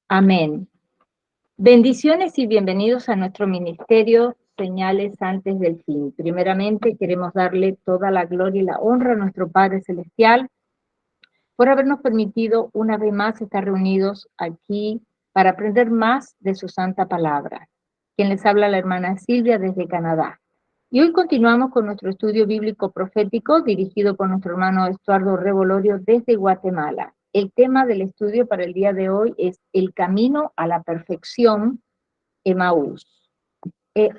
Amén. Bendiciones y bienvenidos a nuestro ministerio Señales antes del fin. Primeramente, queremos darle toda la gloria y la honra a nuestro Padre Celestial por habernos permitido una vez más estar reunidos aquí para aprender más de su santa palabra. Quien les habla, la hermana Silvia desde Canadá. Y hoy continuamos con nuestro estudio bíblico profético dirigido por nuestro hermano Estuardo Revolorio desde Guatemala. El tema del estudio para el día de hoy es el camino a la perfección, Emaús.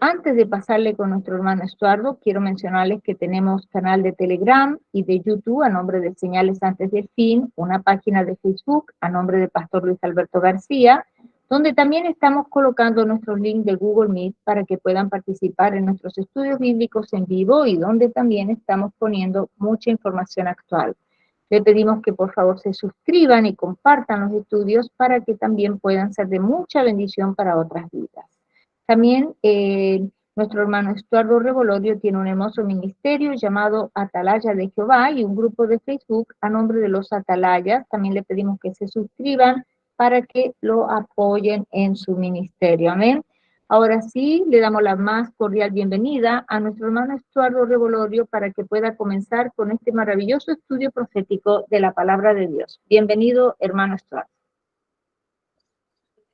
Antes de pasarle con nuestro hermano Estuardo, quiero mencionarles que tenemos canal de Telegram y de YouTube a nombre de Señales Antes del Fin, una página de Facebook a nombre de Pastor Luis Alberto García, donde también estamos colocando nuestros links de Google Meet para que puedan participar en nuestros estudios bíblicos en vivo y donde también estamos poniendo mucha información actual. Le pedimos que por favor se suscriban y compartan los estudios para que también puedan ser de mucha bendición para otras vidas. También nuestro hermano Estuardo Revolorio tiene un hermoso ministerio llamado Atalaya de Jehová y un grupo de Facebook a nombre de los Atalayas. También le pedimos que se suscriban para que lo apoyen en su ministerio. Amén. Ahora sí, le damos la más cordial bienvenida a nuestro hermano Estuardo Revolorio para que pueda comenzar con este maravilloso estudio profético de la palabra de Dios. Bienvenido, hermano Estuardo.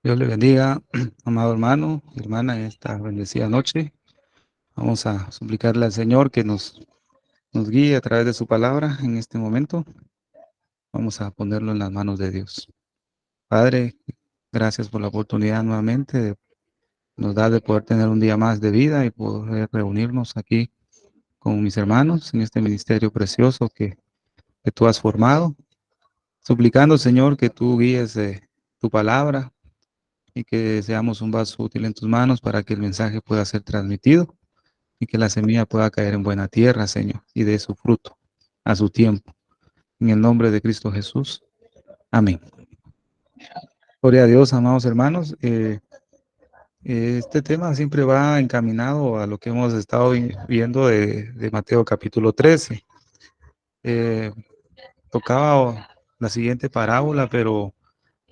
Dios le bendiga, amado hermano y hermana, en esta bendecida noche. Vamos a suplicarle al Señor que nos guíe a través de su palabra en este momento. Vamos a ponerlo en las manos de Dios. Padre, gracias por la oportunidad nuevamente nos da de poder tener un día más de vida y poder reunirnos aquí con mis hermanos en este ministerio precioso que tú has formado. Suplicando, Señor, que tú guíes tu palabra y que seamos un vaso útil en tus manos para que el mensaje pueda ser transmitido y que la semilla pueda caer en buena tierra, Señor, y dé su fruto a su tiempo. En el nombre de Cristo Jesús. Amén. Gloria a Dios, amados hermanos. Este tema siempre va encaminado a lo que hemos estado viendo de Mateo capítulo 13. Tocaba la siguiente parábola, pero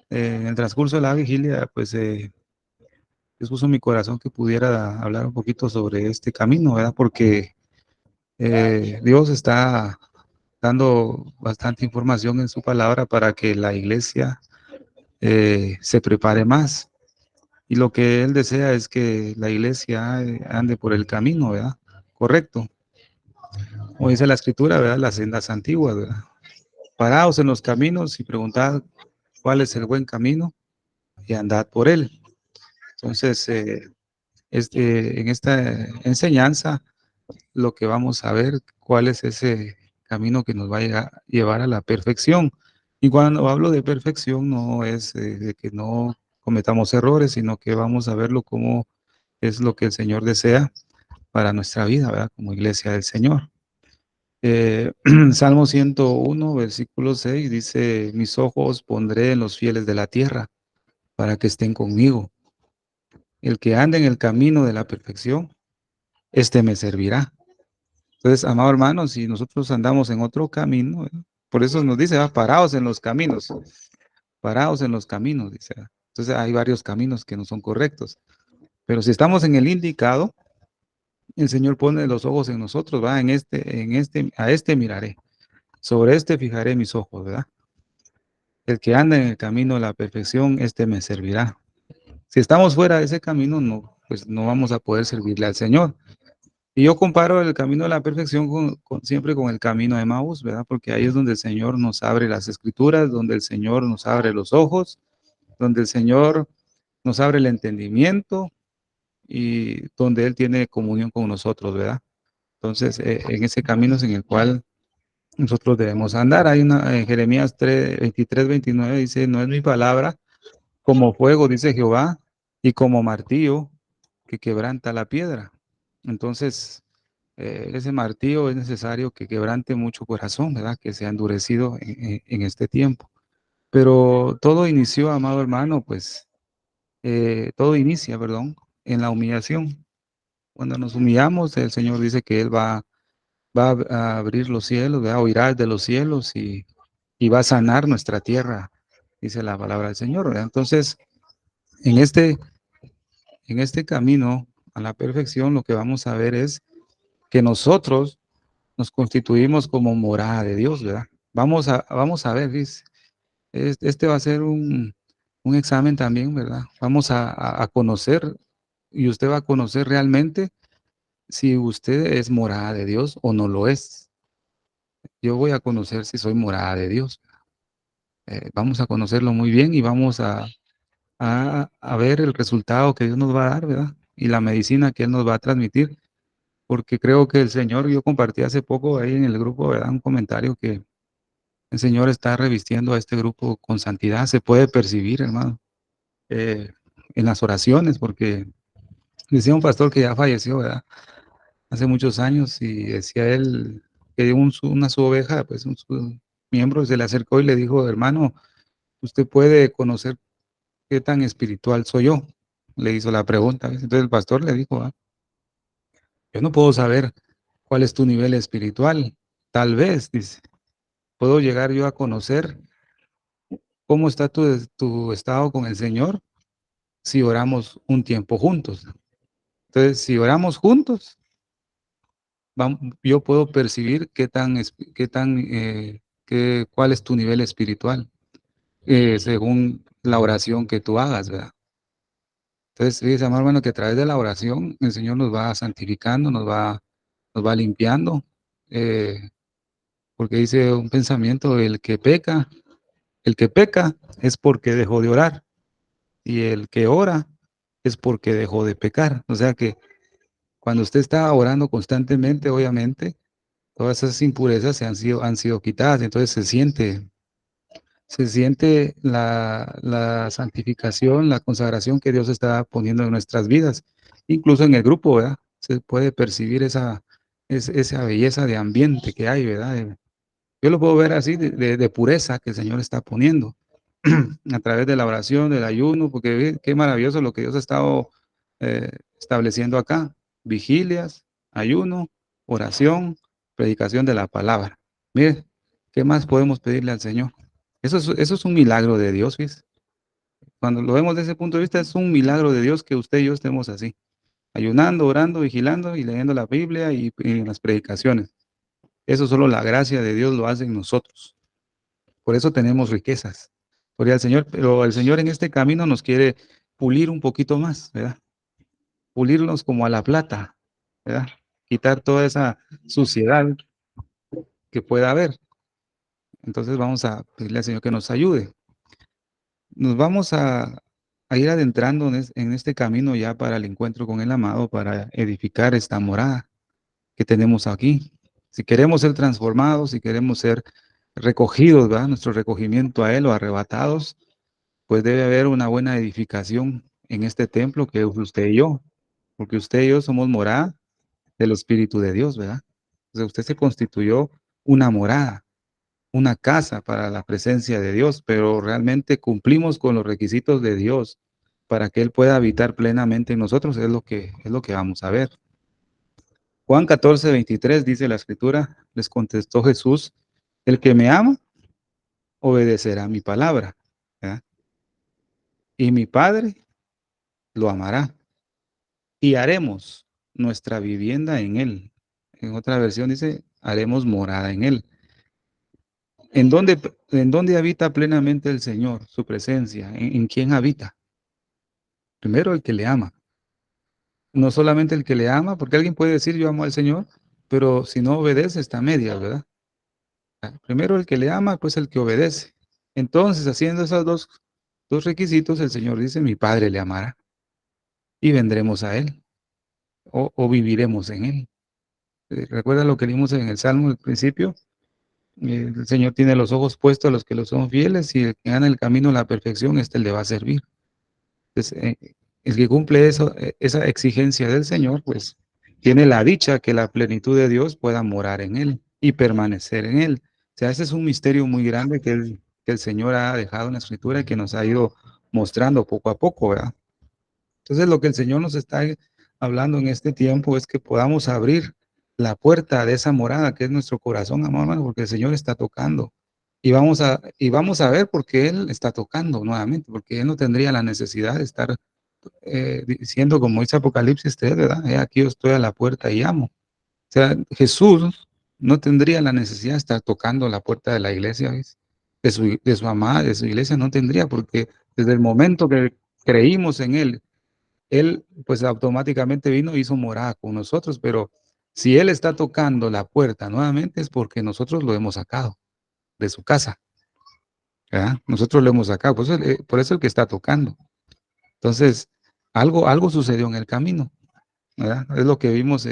en el transcurso de la vigilia, pues Dios puso en mi corazón que pudiera hablar un poquito sobre este camino, ¿verdad? Porque Dios está dando bastante información en su palabra para que la iglesia se prepare más. Y lo que Él desea es que la iglesia ande por el camino, ¿verdad? Correcto. Como dice la escritura, ¿verdad? Las sendas antiguas, ¿verdad? Paraos en los caminos y preguntad cuál es el buen camino y andad por él. Entonces, en esta enseñanza, lo que vamos a ver, cuál es ese camino que nos va a llevar a la perfección. Y cuando hablo de perfección, no es de que no cometamos errores, sino que vamos a verlo como es lo que el Señor desea para nuestra vida, ¿verdad? Como iglesia del Señor. Salmo 101, versículo 6 dice, mis ojos pondré en los fieles de la tierra para que estén conmigo. El que ande en el camino de la perfección, este me servirá. Entonces, amado hermano, si nosotros andamos en otro camino, por eso nos dice, paraos en los caminos, dice. Entonces, hay varios caminos que no son correctos. Pero si estamos en el indicado, el Señor pone los ojos en nosotros, va, a este miraré, sobre este fijaré mis ojos, ¿verdad? El que anda en el camino de la perfección, este me servirá. Si estamos fuera de ese camino, no, pues no vamos a poder servirle al Señor. Y yo comparo el camino de la perfección siempre con el camino de Maús, ¿verdad? Porque ahí es donde el Señor nos abre las escrituras, donde el Señor nos abre los ojos, donde el Señor nos abre el entendimiento y donde Él tiene comunión con nosotros, ¿verdad? Entonces, en ese camino es en el cual nosotros debemos andar. Hay una, en Jeremías 3, 23, 29 dice, no es mi palabra como fuego, dice Jehová, y como martillo que quebranta la piedra. Entonces, ese martillo es necesario que quebrante mucho corazón, ¿verdad? Que se ha endurecido en este tiempo. Pero todo inició, amado hermano, pues, todo inicia, perdón, en la humillación. Cuando nos humillamos, el Señor dice que Él va a abrir los cielos, ¿verdad? Oirá de los cielos y va a sanar nuestra tierra, dice la palabra del Señor, ¿verdad? Entonces, En este, en este camino a la perfección, lo que vamos a ver es que nosotros nos constituimos como morada de Dios, ¿verdad? Vamos a ver, dice, este va a ser un examen también, ¿verdad? Vamos a conocer y usted va a conocer realmente si usted es morada de Dios o no lo es. Yo voy a conocer si soy morada de Dios. Vamos a conocerlo muy bien y vamos a ver el resultado que Dios nos va a dar, ¿verdad? Y la medicina que Él nos va a transmitir, porque creo que el Señor, yo compartí hace poco ahí en el grupo, ¿verdad? Un comentario que el Señor está revistiendo a este grupo con santidad, se puede percibir, hermano, eh, en las oraciones, porque decía un pastor que ya falleció, ¿verdad? Hace muchos años y decía él que una su oveja, pues su miembro se le acercó y le dijo, hermano, usted puede conocer qué tan espiritual soy yo. Le hizo la pregunta. ¿Ves? Entonces el pastor le dijo, "Ah, yo no puedo saber cuál es tu nivel espiritual. Tal vez, dice, puedo llegar yo a conocer cómo está tu estado con el Señor si oramos un tiempo juntos. Entonces, si oramos juntos, yo puedo percibir cuál es tu nivel espiritual, según la oración que tú hagas, ¿verdad? Entonces, fíjese, amado hermano, que a través de la oración el Señor nos va santificando, nos va limpiando, eh, porque dice un pensamiento, el que peca es porque dejó de orar, y el que ora es porque dejó de pecar. O sea que cuando usted está orando constantemente, obviamente, todas esas impurezas han sido quitadas, entonces se siente la santificación, la consagración que Dios está poniendo en nuestras vidas. Incluso en el grupo, ¿verdad? Se puede percibir esa belleza de ambiente que hay, ¿verdad? Yo lo puedo ver así, de pureza que el Señor está poniendo a través de la oración, del ayuno, porque qué maravilloso lo que Dios ha estado estableciendo acá. Vigilias, ayuno, oración, predicación de la palabra. Mire, ¿qué más podemos pedirle al Señor? Eso es un milagro de Dios, ¿ves? Cuando lo vemos desde ese punto de vista, es un milagro de Dios que usted y yo estemos así, ayunando, orando, vigilando y leyendo la Biblia y en las predicaciones. Eso solo la gracia de Dios lo hace en nosotros. Por eso tenemos riquezas. Gloria al Señor, pero el Señor en este camino nos quiere pulir un poquito más, ¿verdad? Pulirnos como a la plata, ¿verdad? Quitar toda esa suciedad que pueda haber. Entonces vamos a pedirle al Señor que nos ayude. Nos vamos a ir adentrando en este camino ya para el encuentro con el amado, para edificar esta morada que tenemos aquí. Si queremos ser transformados, si queremos ser recogidos, ¿verdad? Nuestro recogimiento a Él o arrebatados, pues debe haber una buena edificación en este templo que es usted y yo, porque usted y yo somos morada del Espíritu de Dios, ¿verdad? O sea, usted se constituyó una morada, una casa para la presencia de Dios, pero realmente cumplimos con los requisitos de Dios para que Él pueda habitar plenamente en nosotros, es lo que vamos a ver. Juan 14:23 dice la Escritura, les contestó Jesús, el que me ama, obedecerá mi palabra, ¿verdad? Y mi Padre lo amará y haremos nuestra vivienda en él. En otra versión dice, haremos morada en él. En dónde habita plenamente el Señor, su presencia? En quién habita? Primero el que le ama. No solamente el que le ama, porque alguien puede decir yo amo al Señor, pero si no obedece está a medias, ¿verdad? Primero el que le ama, pues el que obedece. Entonces, haciendo esos dos requisitos, el Señor dice, mi Padre le amará y vendremos a Él o viviremos en Él. ¿Recuerda lo que leímos en el Salmo al principio? El Señor tiene los ojos puestos a los que los son fieles y el que gana el camino a la perfección, este le va a servir. Entonces, el que cumple esa exigencia del Señor, pues tiene la dicha que la plenitud de Dios pueda morar en él y permanecer en él. O sea, ese es un misterio muy grande que el Señor ha dejado en la Escritura y que nos ha ido mostrando poco a poco, ¿verdad? Entonces, lo que el Señor nos está hablando en este tiempo es que podamos abrir la puerta de esa morada que es nuestro corazón, amado hermano, porque el Señor está tocando. y vamos a ver por qué Él está tocando nuevamente, porque Él no tendría la necesidad de estar diciendo, como dice Apocalipsis 3, ¿verdad? Aquí yo estoy a la puerta y llamo. O sea, Jesús no tendría la necesidad de estar tocando la puerta de la iglesia, ¿ves? De su amada, de su iglesia, no tendría, porque desde el momento que creímos en Él pues automáticamente vino y hizo morada con nosotros, pero si Él está tocando la puerta nuevamente es porque nosotros lo hemos sacado de su casa, ¿verdad? Nosotros lo hemos sacado, por eso el que está tocando. Entonces, algo sucedió en el camino, ¿verdad? Es lo que vimos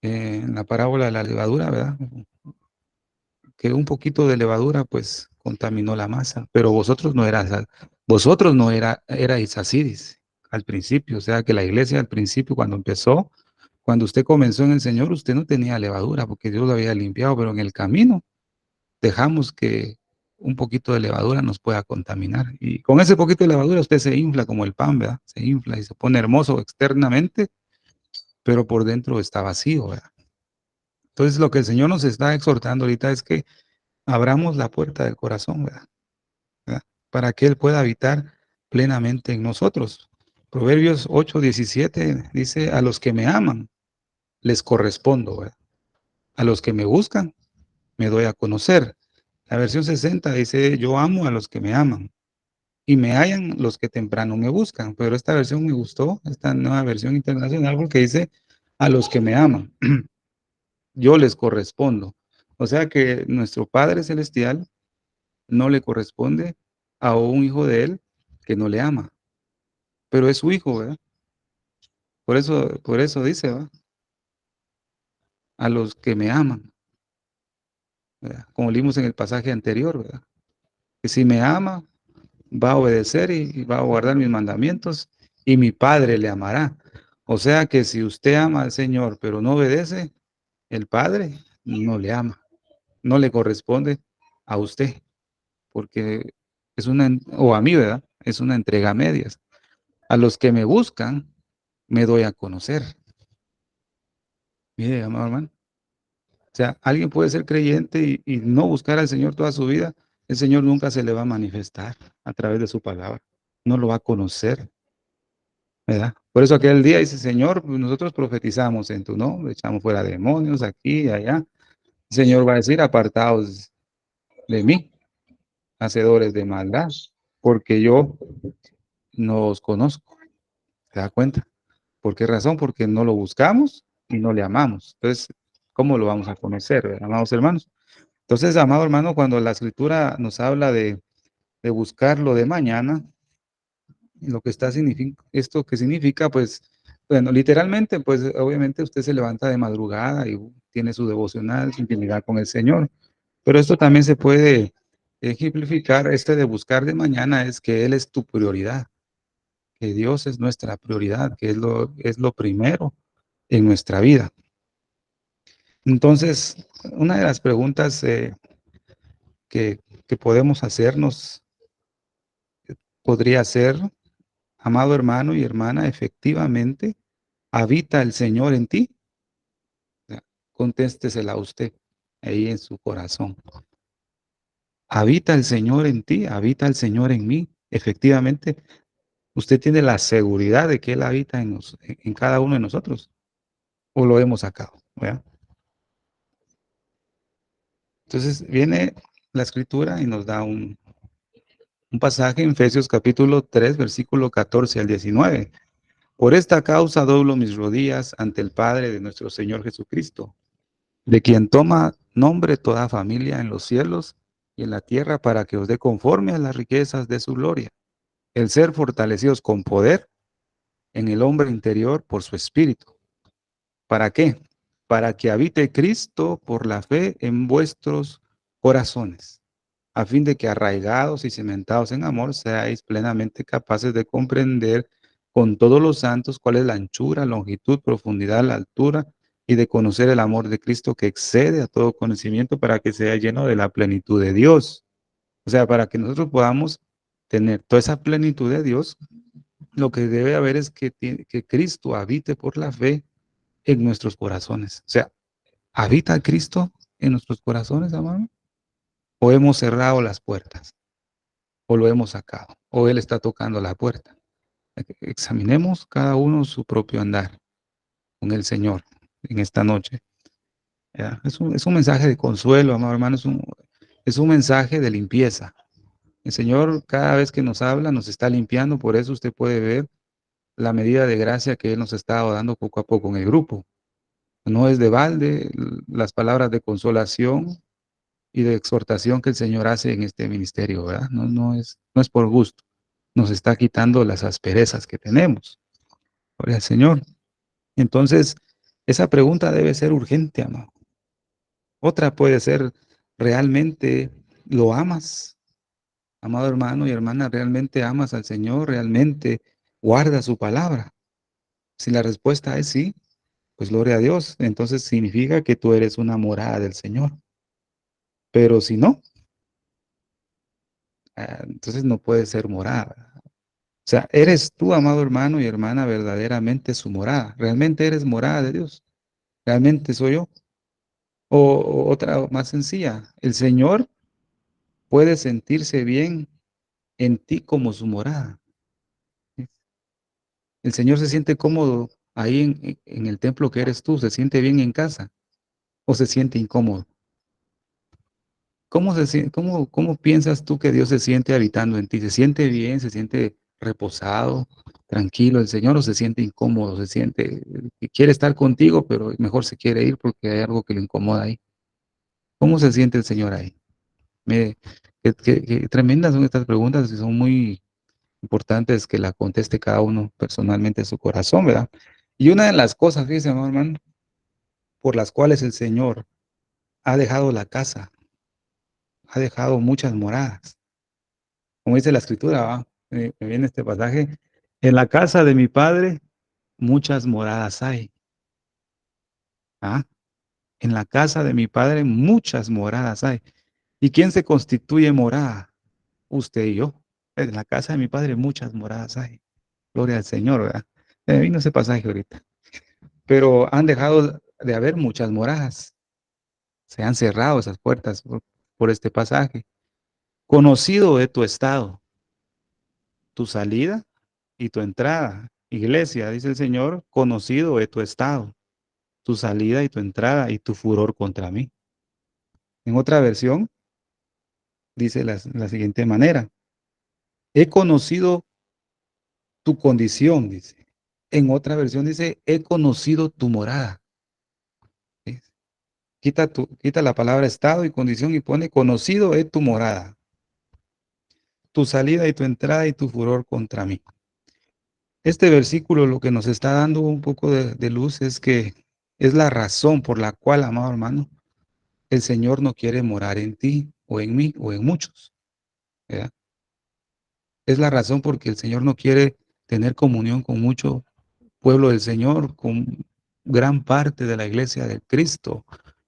en la parábola de la levadura, ¿verdad? Que un poquito de levadura pues contaminó la masa, pero vosotros no erais así, dice, al principio, o sea que la iglesia al principio cuando usted comenzó en el Señor, usted no tenía levadura porque Dios lo había limpiado, pero en el camino dejamos que un poquito de levadura nos pueda contaminar. Y con ese poquito de levadura usted se infla como el pan, ¿verdad? Se infla y se pone hermoso externamente, pero por dentro está vacío, ¿verdad? Entonces lo que el Señor nos está exhortando ahorita es que abramos la puerta del corazón, ¿verdad? ¿Verdad? Para que Él pueda habitar plenamente en nosotros. Proverbios 8:17 dice, a los que me aman, les correspondo, ¿verdad? A los que me buscan, me doy a conocer. La versión 60 dice, yo amo a los que me aman y me hallan los que temprano me buscan. Pero esta versión me gustó, esta nueva versión internacional, porque dice, a los que me aman, yo les correspondo. O sea que nuestro Padre Celestial no le corresponde a un hijo de él que no le ama, pero es su hijo, ¿verdad? Por eso dice, ¿verdad? A los que me aman, ¿verdad? Como leímos en el pasaje anterior, ¿verdad? Que si me ama, va a obedecer y va a guardar mis mandamientos y mi Padre le amará. O sea que si usted ama al Señor, pero no obedece, el Padre no le ama, no le corresponde a usted, porque o a mí, ¿verdad? Es una entrega a medias. A los que me buscan, me doy a conocer. Mire, amado hermano. O sea, alguien puede ser creyente y no buscar al Señor toda su vida. El Señor nunca se le va a manifestar a través de su palabra. No lo va a conocer, ¿verdad? Por eso aquel día dice, Señor, pues nosotros profetizamos en tu nombre, echamos fuera demonios aquí y allá. El Señor va a decir, apartaos de mí, hacedores de maldad, porque yo no os conozco. ¿Se da cuenta? ¿Por qué razón? Porque no lo buscamos y no le amamos. Entonces, ¿cómo lo vamos a conocer, amados hermanos? Entonces, amado hermano, cuando la escritura nos habla de buscar lo de mañana, lo que esto que significa, pues, bueno, literalmente, pues, obviamente usted se levanta de madrugada y tiene su devocional, su intimidad con el Señor. Pero esto también se puede ejemplificar, de buscar de mañana es que Él es tu prioridad, que Dios es nuestra prioridad, que es lo primero en nuestra vida. Entonces, una de las preguntas que podemos hacernos podría ser, amado hermano y hermana, efectivamente, ¿habita el Señor en ti? Contéstesela a usted ahí en su corazón. ¿Habita el Señor en ti? ¿Habita el Señor en mí? Efectivamente, usted tiene la seguridad de que Él habita en cada uno de nosotros, o lo hemos sacado, ¿verdad? Entonces viene la escritura y nos da un pasaje en Efesios capítulo 3, versículo 14 al 19. Por esta causa doblo mis rodillas ante el Padre de nuestro Señor Jesucristo, de quien toma nombre toda familia en los cielos y en la tierra, para que os dé conforme a las riquezas de su gloria, el ser fortalecidos con poder en el hombre interior por su espíritu. ¿Para qué? Para que habite Cristo por la fe en vuestros corazones, a fin de que arraigados y cimentados en amor seáis plenamente capaces de comprender con todos los santos cuál es la anchura, longitud, profundidad, la altura, y de conocer el amor de Cristo que excede a todo conocimiento, para que sea lleno de la plenitud de Dios. O sea, para que nosotros podamos tener toda esa plenitud de Dios, lo que debe haber es que Cristo habite por la fe en nuestros corazones. O sea, ¿habita Cristo en nuestros corazones, amado? o hemos cerrado las puertas, o lo hemos sacado, o Él está tocando la puerta. Examinemos cada uno su propio andar con el Señor en esta noche. ¿Ya? Es un mensaje de consuelo, amado hermano, es un mensaje de limpieza. El Señor cada vez que nos habla nos está limpiando, por eso usted puede ver la medida de gracia que Él nos está dando poco a poco en el grupo. No es de balde las palabras de consolación y de exhortación que el Señor hace en este ministerio, ¿verdad? No es por gusto. Nos está quitando las asperezas que tenemos. Gloria al Señor. Entonces, esa pregunta debe ser urgente, amado. Otra puede ser, ¿realmente lo amas? Amado hermano y hermana, ¿realmente amas al Señor? ¿Realmente guardas su palabra? Si la respuesta es sí, pues gloria a Dios. Entonces significa que tú eres una morada del Señor. Pero si no, entonces no puede ser morada. O sea, eres tú, amado hermano y hermana, verdaderamente su morada. ¿Realmente eres morada de Dios? ¿Realmente soy yo? O otra más sencilla, el Señor puede sentirse bien en ti como su morada. El Señor se siente cómodo ahí en el templo que eres tú, se siente bien en casa o se siente incómodo. ¿Cómo piensas tú que Dios se siente habitando en ti? ¿Se siente bien? ¿Se siente reposado, tranquilo el Señor o se siente incómodo? ¿Se siente que quiere estar contigo, pero mejor se quiere ir porque hay algo que le incomoda ahí? ¿Cómo se siente el Señor ahí? Me, qué tremendas son estas preguntas y son muy importantes que la conteste cada uno personalmente en su corazón, ¿verdad? Y una de las cosas, fíjese, amado hermano, por las cuales el Señor ha dejado la casa, ha dejado muchas moradas. Como dice la escritura, ¿va? Me viene este pasaje, en la casa de mi padre muchas moradas hay. ¿Ah? En la casa de mi padre muchas moradas hay. ¿Y quién se constituye morada? Usted y yo. En la casa de mi padre muchas moradas hay. Gloria al Señor, ¿verdad? Me vino ese pasaje ahorita. Pero han dejado de haber muchas moradas. Se han cerrado esas puertas por este pasaje. Conocido de tu estado, tu salida y tu entrada. Iglesia, dice el Señor, conocido de tu estado, tu salida y tu entrada y tu furor contra mí. En otra versión dice la siguiente manera, he conocido tu condición, dice. En otra versión dice, he conocido tu morada. ¿Sí? Quita la palabra estado y condición y pone, conocido es tu morada, tu salida y tu entrada y tu furor contra mí. Este versículo lo que nos está dando un poco de luz es que es la razón por la cual, amado hermano, el Señor no quiere morar en ti o en mí o en muchos, ¿verdad? Es la razón porque el Señor no quiere tener comunión con mucho pueblo del Señor, con gran parte de la iglesia de Cristo.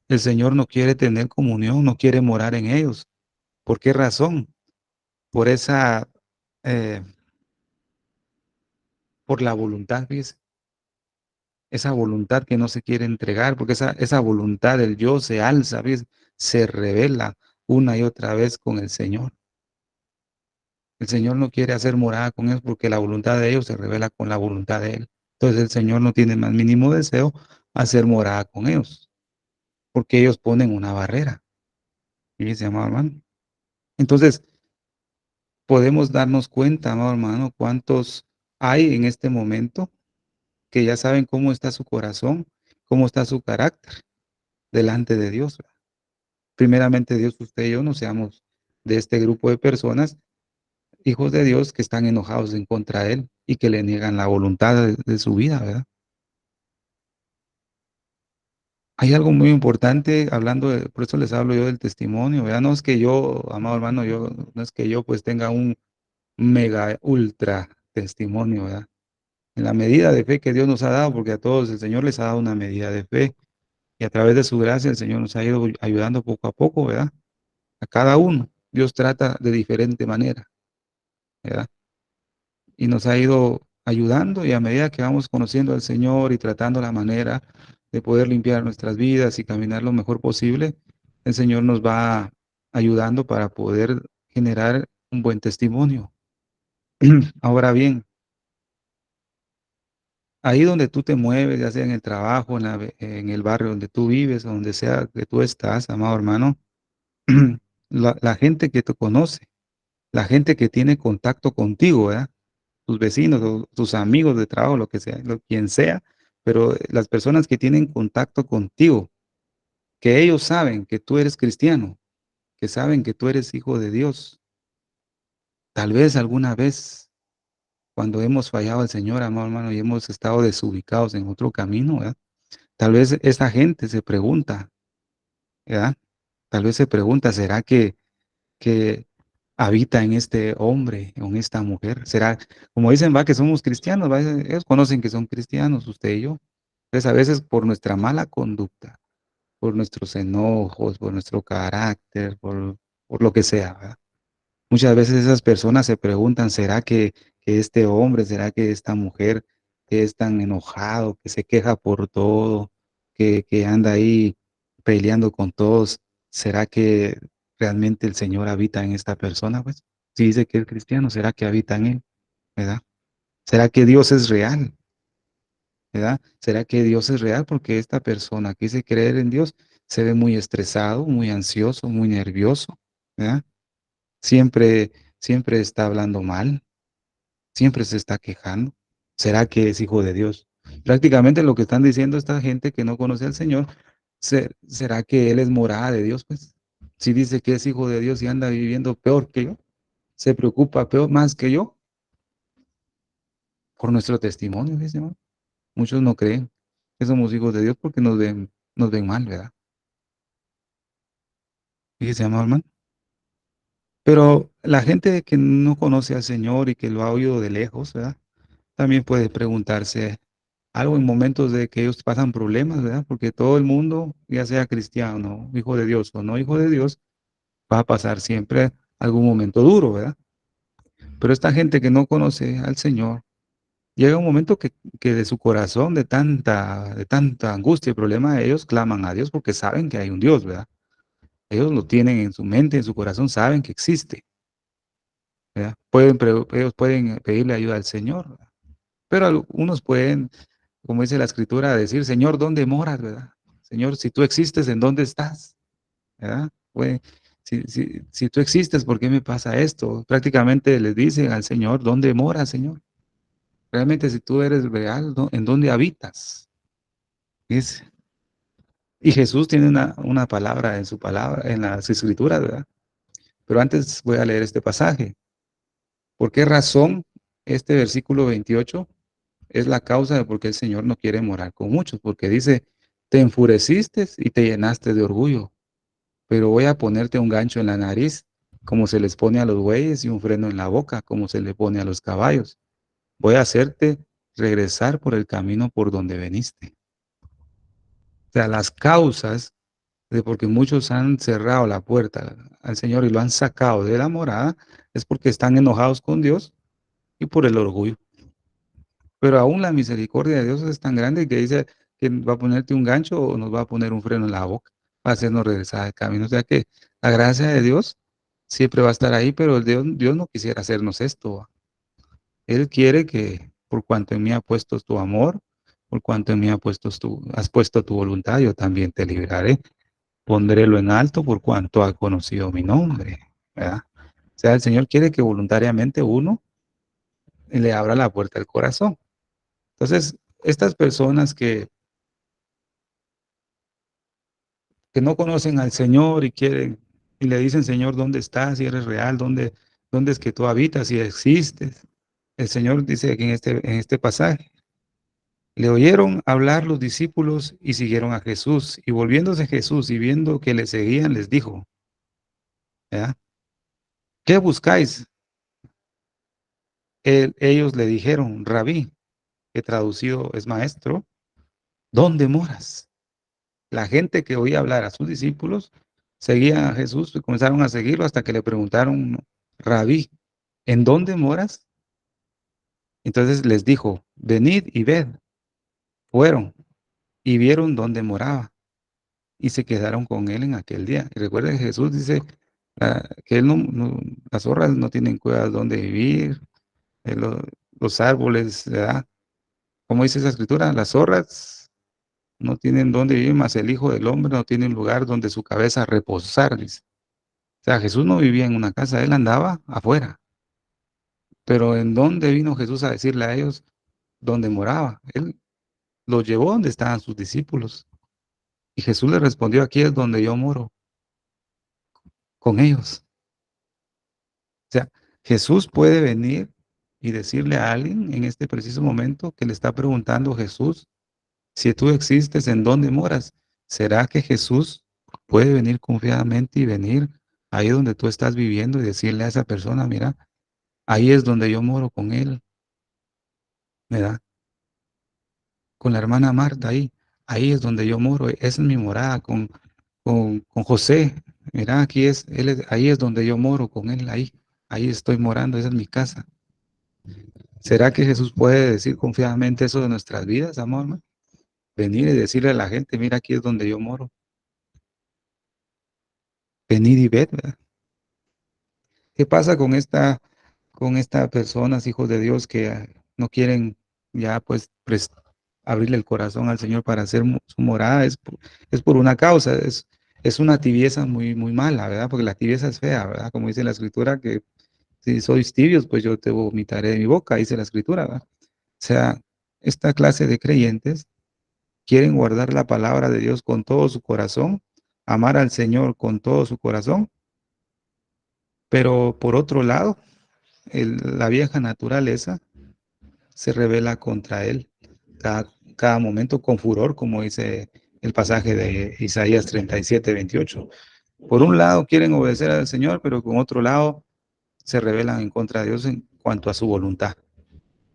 El Señor no quiere tener comunión, no quiere morar en ellos. ¿Por qué razón? Por esa, eh, por la voluntad, ¿ves? Esa voluntad que no se quiere entregar, porque esa voluntad del yo se alza, ¿ves? Se revela una y otra vez con el Señor. El Señor no quiere hacer morada con ellos porque la voluntad de ellos se revela con la voluntad de Él. Entonces el Señor no tiene más mínimo deseo hacer morada con ellos, porque ellos ponen una barrera. Fíjese, amado hermano. Entonces, podemos darnos cuenta, amado hermano, cuántos hay en este momento que ya saben cómo está su corazón, cómo está su carácter delante de Dios. Primeramente, Dios, usted y yo no seamos de este grupo de personas, hijos de Dios, que están enojados en contra de Él y que le niegan la voluntad de su vida, ¿verdad? Hay algo muy importante, por eso les hablo yo del testimonio, ¿verdad? No es que yo, amado hermano, no es que yo pues tenga un mega, ultra testimonio, ¿verdad? En la medida de fe que Dios nos ha dado, porque a todos el Señor les ha dado una medida de fe, y a través de su gracia el Señor nos ha ido ayudando poco a poco, ¿verdad? A cada uno. Dios trata de diferente manera, ¿verdad? Y nos ha ido ayudando y a medida que vamos conociendo al Señor y tratando la manera de poder limpiar nuestras vidas y caminar lo mejor posible, el Señor nos va ayudando para poder generar un buen testimonio. Ahora bien, ahí donde tú te mueves, ya sea en el trabajo, en el barrio donde tú vives, o donde sea que tú estás, amado hermano, la gente que te conoce, la gente que tiene contacto contigo, ¿verdad? Tus vecinos o tus amigos de trabajo, lo que sea, quien sea, pero las personas que tienen contacto contigo, que ellos saben que tú eres cristiano, que saben que tú eres hijo de Dios. Tal vez alguna vez, cuando hemos fallado al Señor, amado hermano, y hemos estado desubicados en otro camino, ¿verdad? Tal vez esa gente se pregunta, ¿verdad? Tal vez se pregunta, ¿será que habita en este hombre o en esta mujer? ¿Será, como dicen, va, que somos cristianos, va? Ellos conocen que son cristianos, usted y yo. Entonces, a veces por nuestra mala conducta, por nuestros enojos, por nuestro carácter, por lo que sea, ¿verdad? Muchas veces esas personas se preguntan, ¿será que este hombre, será que esta mujer que es tan enojado, que se queja por todo, que anda ahí peleando con todos, ¿será que realmente el Señor habita en esta persona? Pues, si dice que es cristiano, ¿será que habita en él? ¿Verdad? ¿Será que Dios es real? ¿Verdad? ¿Será que Dios es real? Porque esta persona que dice creer en Dios se ve muy estresado, muy ansioso, muy nervioso, ¿verdad? Siempre, siempre está hablando mal, siempre se está quejando. ¿Será que es hijo de Dios? Prácticamente lo que están diciendo esta gente que no conoce al Señor, ¿será que Él es morada de Dios? Pues, si dice que es hijo de Dios y anda viviendo peor que yo, se preocupa peor más que yo por nuestro testimonio, dice, ¿no? Muchos no creen que somos hijos de Dios porque nos ven mal, ¿verdad? Fíjese, amado hermano. Pero la gente que no conoce al Señor y que lo ha oído de lejos, ¿verdad? También puede preguntarse algo en momentos de que ellos pasan problemas, ¿verdad? Porque todo el mundo, ya sea cristiano, hijo de Dios o no hijo de Dios, va a pasar siempre algún momento duro, ¿verdad? Pero esta gente que no conoce al Señor, llega un momento que de su corazón, de tanta angustia y problema, ellos claman a Dios porque saben que hay un Dios, ¿verdad? Ellos lo tienen en su mente, en su corazón, saben que existe, ¿verdad? Ellos pueden pedirle ayuda al Señor, ¿verdad? Pero algunos pueden, como dice la Escritura, decir, Señor, ¿dónde moras, verdad? Señor, si tú existes, ¿en dónde estás? ¿Verdad? Pues, si tú existes, ¿por qué me pasa esto? Prácticamente les dicen al Señor, ¿dónde moras, Señor? Realmente, si tú eres real, ¿en dónde habitas? Es- y Jesús tiene una palabra en su palabra, en las Escrituras, ¿verdad? Pero antes voy a leer este pasaje. ¿Por qué razón este versículo 28 es la causa de por qué el Señor no quiere morar con muchos? Porque dice, te enfureciste y te llenaste de orgullo, pero voy a ponerte un gancho en la nariz, como se les pone a los bueyes, y un freno en la boca, como se le pone a los caballos. Voy a hacerte regresar por el camino por donde veniste. O sea, las causas de por qué muchos han cerrado la puerta al Señor y lo han sacado de la morada es porque están enojados con Dios y por el orgullo. Pero aún la misericordia de Dios es tan grande que dice que va a ponerte un gancho o nos va a poner un freno en la boca para hacernos regresar al camino. O sea que la gracia de Dios siempre va a estar ahí, pero Dios no quisiera hacernos esto. ¿Va? Él quiere que por cuanto en mí ha puesto tu amor, por cuanto en mí has puesto tu voluntad, yo también te libraré. Pondrélo en alto por cuanto ha conocido mi nombre. ¿Verdad? O sea, el Señor quiere que voluntariamente uno le abra la puerta al corazón. Entonces, estas personas que no conocen al Señor y quieren, y le dicen, Señor, ¿dónde estás? Si eres real, ¿dónde es que tú habitas? Si existes. El Señor dice aquí en este pasaje, le oyeron hablar los discípulos y siguieron a Jesús. Y volviéndose Jesús y viendo que le seguían, les dijo, ¿verdad? ¿Qué buscáis? Ellos le dijeron, Rabí, que traducido es maestro, ¿dónde moras? La gente que oía hablar a sus discípulos seguía a Jesús y comenzaron a seguirlo hasta que le preguntaron, Rabí, ¿en dónde moras? Entonces les dijo, venid y ved. Fueron y vieron dónde moraba y se quedaron con él en aquel día. Y recuerden que Jesús dice que él las zorras no tienen cuevas donde vivir, los árboles, ¿verdad? ¿Cómo dice esa escritura? Las zorras no tienen donde vivir, mas el Hijo del Hombre no tiene un lugar donde su cabeza reposar, dice. O sea, Jesús no vivía en una casa, él andaba afuera. Pero ¿en dónde vino Jesús a decirle a ellos dónde moraba? Él los llevó donde estaban sus discípulos. Y Jesús le respondió, aquí es donde yo moro, con ellos. O sea, Jesús puede venir y decirle a alguien en este preciso momento que le está preguntando Jesús, si tú existes, ¿en dónde moras? ¿Será que Jesús puede venir confiadamente y venir ahí donde tú estás viviendo y decirle a esa persona, mira, ahí es donde yo moro con él, ¿verdad? Con la hermana Marta ahí es donde yo moro, esa es mi morada con José, mira, ahí es donde yo moro con él, ahí estoy morando, esa es mi casa. ¿Será que Jesús puede decir confiadamente eso de nuestras vidas, amor, hermano? Venir y decirle a la gente, mira, aquí es donde yo moro. Venid y ved, ¿verdad? ¿Qué pasa con estas personas, hijos de Dios, que no quieren ya pues abrirle el corazón al Señor para hacer su morada? Es por una causa, es una tibieza muy, muy mala, ¿verdad? Porque la tibieza es fea, ¿verdad? Como dice la Escritura, que si sois tibios, pues yo te vomitaré de mi boca, dice la Escritura, ¿verdad? O sea, esta clase de creyentes quieren guardar la palabra de Dios con todo su corazón, amar al Señor con todo su corazón, pero por otro lado, la vieja naturaleza se revela contra él cada momento con furor, como dice el pasaje de Isaías 37:28. Por un lado quieren obedecer al Señor, pero con otro lado se rebelan en contra de Dios en cuanto a su voluntad.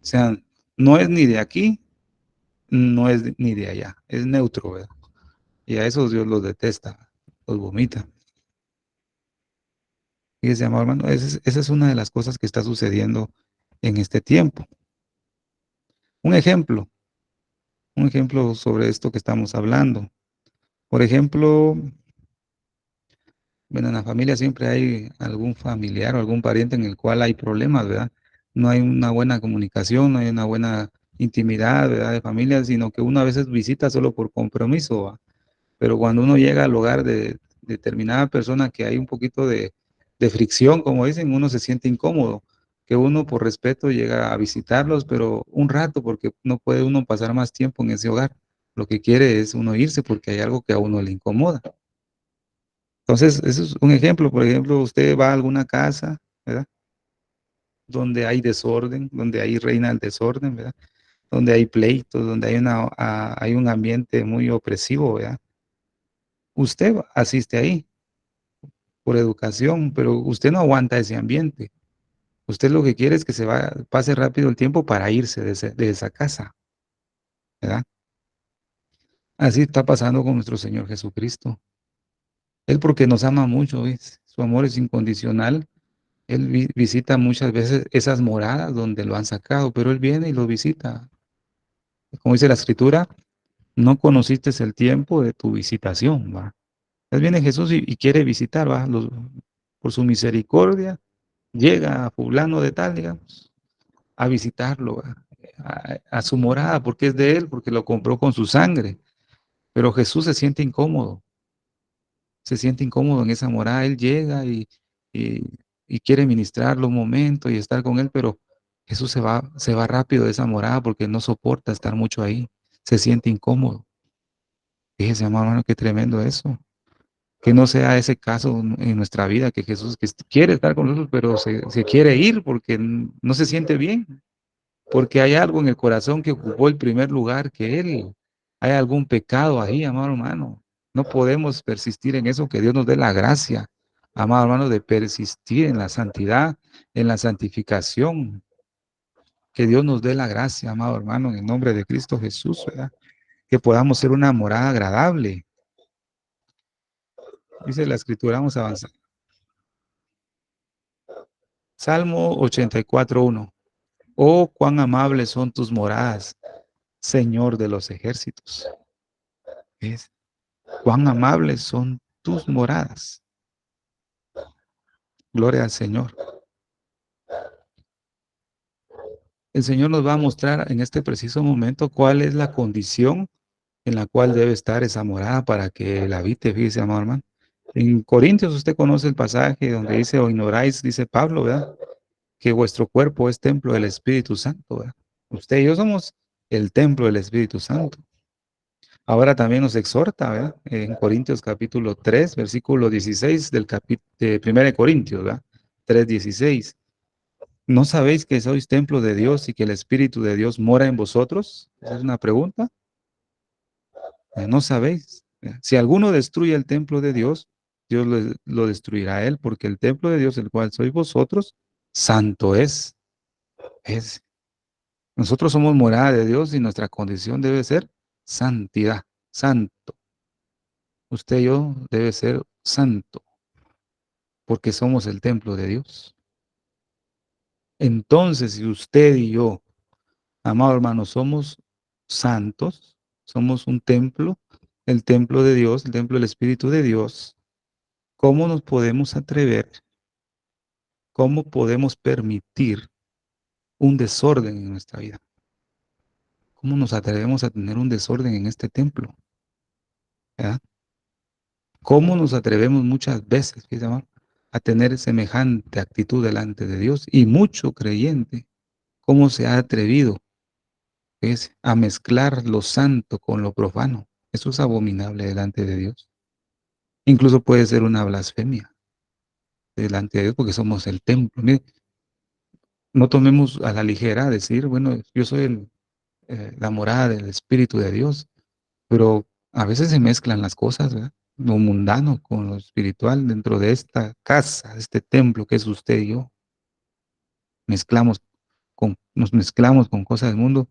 O sea, no es ni de aquí, no es ni de allá, es neutro, ¿verdad? Y a esos Dios los detesta, los vomita. Fíjese, amado hermano, esa es una de las cosas que está sucediendo en este tiempo. Un ejemplo, un ejemplo sobre esto que estamos hablando. Por ejemplo, bueno, en la familia siempre hay algún familiar o algún pariente en el cual hay problemas, ¿verdad? No hay una buena comunicación, no hay una buena intimidad, ¿verdad? De familia, sino que uno a veces visita solo por compromiso, ¿va? Pero cuando uno llega al hogar de determinada persona que hay un poquito de fricción, como dicen, uno se siente incómodo, que uno por respeto llega a visitarlos, pero un rato, porque no puede uno pasar más tiempo en ese hogar. Lo que quiere es uno irse porque hay algo que a uno le incomoda. Entonces, eso es un ejemplo. Por ejemplo, usted va a alguna casa, ¿verdad? Donde hay desorden, donde ahí reina el desorden, ¿verdad? Donde hay pleitos, donde hay un ambiente muy opresivo, ¿verdad? Usted asiste ahí por educación, pero usted no aguanta ese ambiente. Usted lo que quiere es que pase rápido el tiempo para irse de esa casa, ¿verdad? Así está pasando con nuestro Señor Jesucristo. Él porque nos ama mucho, ¿ves? Su amor es incondicional. Él visita muchas veces esas moradas donde lo han sacado, pero Él viene y lo visita. Como dice la Escritura, no conociste el tiempo de tu visitación, ¿va? Entonces viene Jesús y quiere visitar, ¿va? Por su misericordia, llega a fulano de tal, digamos, a visitarlo, ¿va? A su morada, porque es de Él, porque lo compró con su sangre. Pero Jesús se siente incómodo en esa morada. Él llega y, y quiere ministrarlo un momento y estar con Él, pero Jesús se va rápido de esa morada porque no soporta estar mucho ahí. Se siente incómodo. Fíjese, hermano, qué tremendo eso. Que no sea ese caso en nuestra vida, que Jesús que quiere estar con nosotros, pero se quiere ir porque no se siente bien, porque hay algo en el corazón que ocupó el primer lugar que Él. Hay algún pecado ahí, amado hermano. No podemos persistir en eso, que Dios nos dé la gracia, amado hermano, de persistir en la santidad, en la santificación. Que Dios nos dé la gracia, amado hermano, en el nombre de Cristo Jesús, ¿verdad? Que podamos ser una morada agradable. Dice la Escritura, vamos a avanzar. Salmo 84:1. Oh, cuán amables son tus moradas, Señor de los ejércitos. ¿Ves? Cuán amables son tus moradas. Gloria al Señor. El Señor nos va a mostrar en este preciso momento cuál es la condición en la cual debe estar esa morada para que la habite, fíjese, amado hermano. En Corintios usted conoce el pasaje donde dice, o ignoráis, dice Pablo, ¿verdad? Que vuestro cuerpo es templo del Espíritu Santo, ¿verdad? Usted y yo somos el templo del Espíritu Santo. Ahora también nos exhorta, ¿verdad? En Corintios capítulo 3, versículo 16 del capítulo de 1 de Corintios, ¿verdad? 3:16. ¿No sabéis que sois templo de Dios y que el Espíritu de Dios mora en vosotros? Esa es una pregunta. No sabéis. Si alguno destruye el templo de Dios, Dios lo destruirá a él, porque el templo de Dios, el cual sois vosotros, santo es. Es. Nosotros somos morada de Dios y nuestra condición debe ser santidad, santo. Usted y yo debe ser santo, porque somos el templo de Dios. Entonces, si usted y yo, amado hermano, somos santos, somos un templo, el templo de Dios, el templo del Espíritu de Dios, ¿cómo nos podemos atrever? ¿Cómo podemos permitir un desorden en nuestra vida? ¿Cómo nos atrevemos a tener un desorden en este templo? ¿Verdad? ¿Cómo nos atrevemos muchas veces, fíjate, amado, a tener semejante actitud delante de Dios? Y mucho creyente, ¿cómo se ha atrevido, fíjese, a mezclar lo santo con lo profano? Eso es abominable delante de Dios. Incluso puede ser una blasfemia delante de Dios porque somos el templo. Mire, no tomemos a la ligera decir, bueno, yo soy la morada del Espíritu de Dios, pero a veces se mezclan las cosas, ¿verdad? Lo mundano con lo espiritual dentro de esta casa, de este templo que es usted y yo. Nos mezclamos con cosas del mundo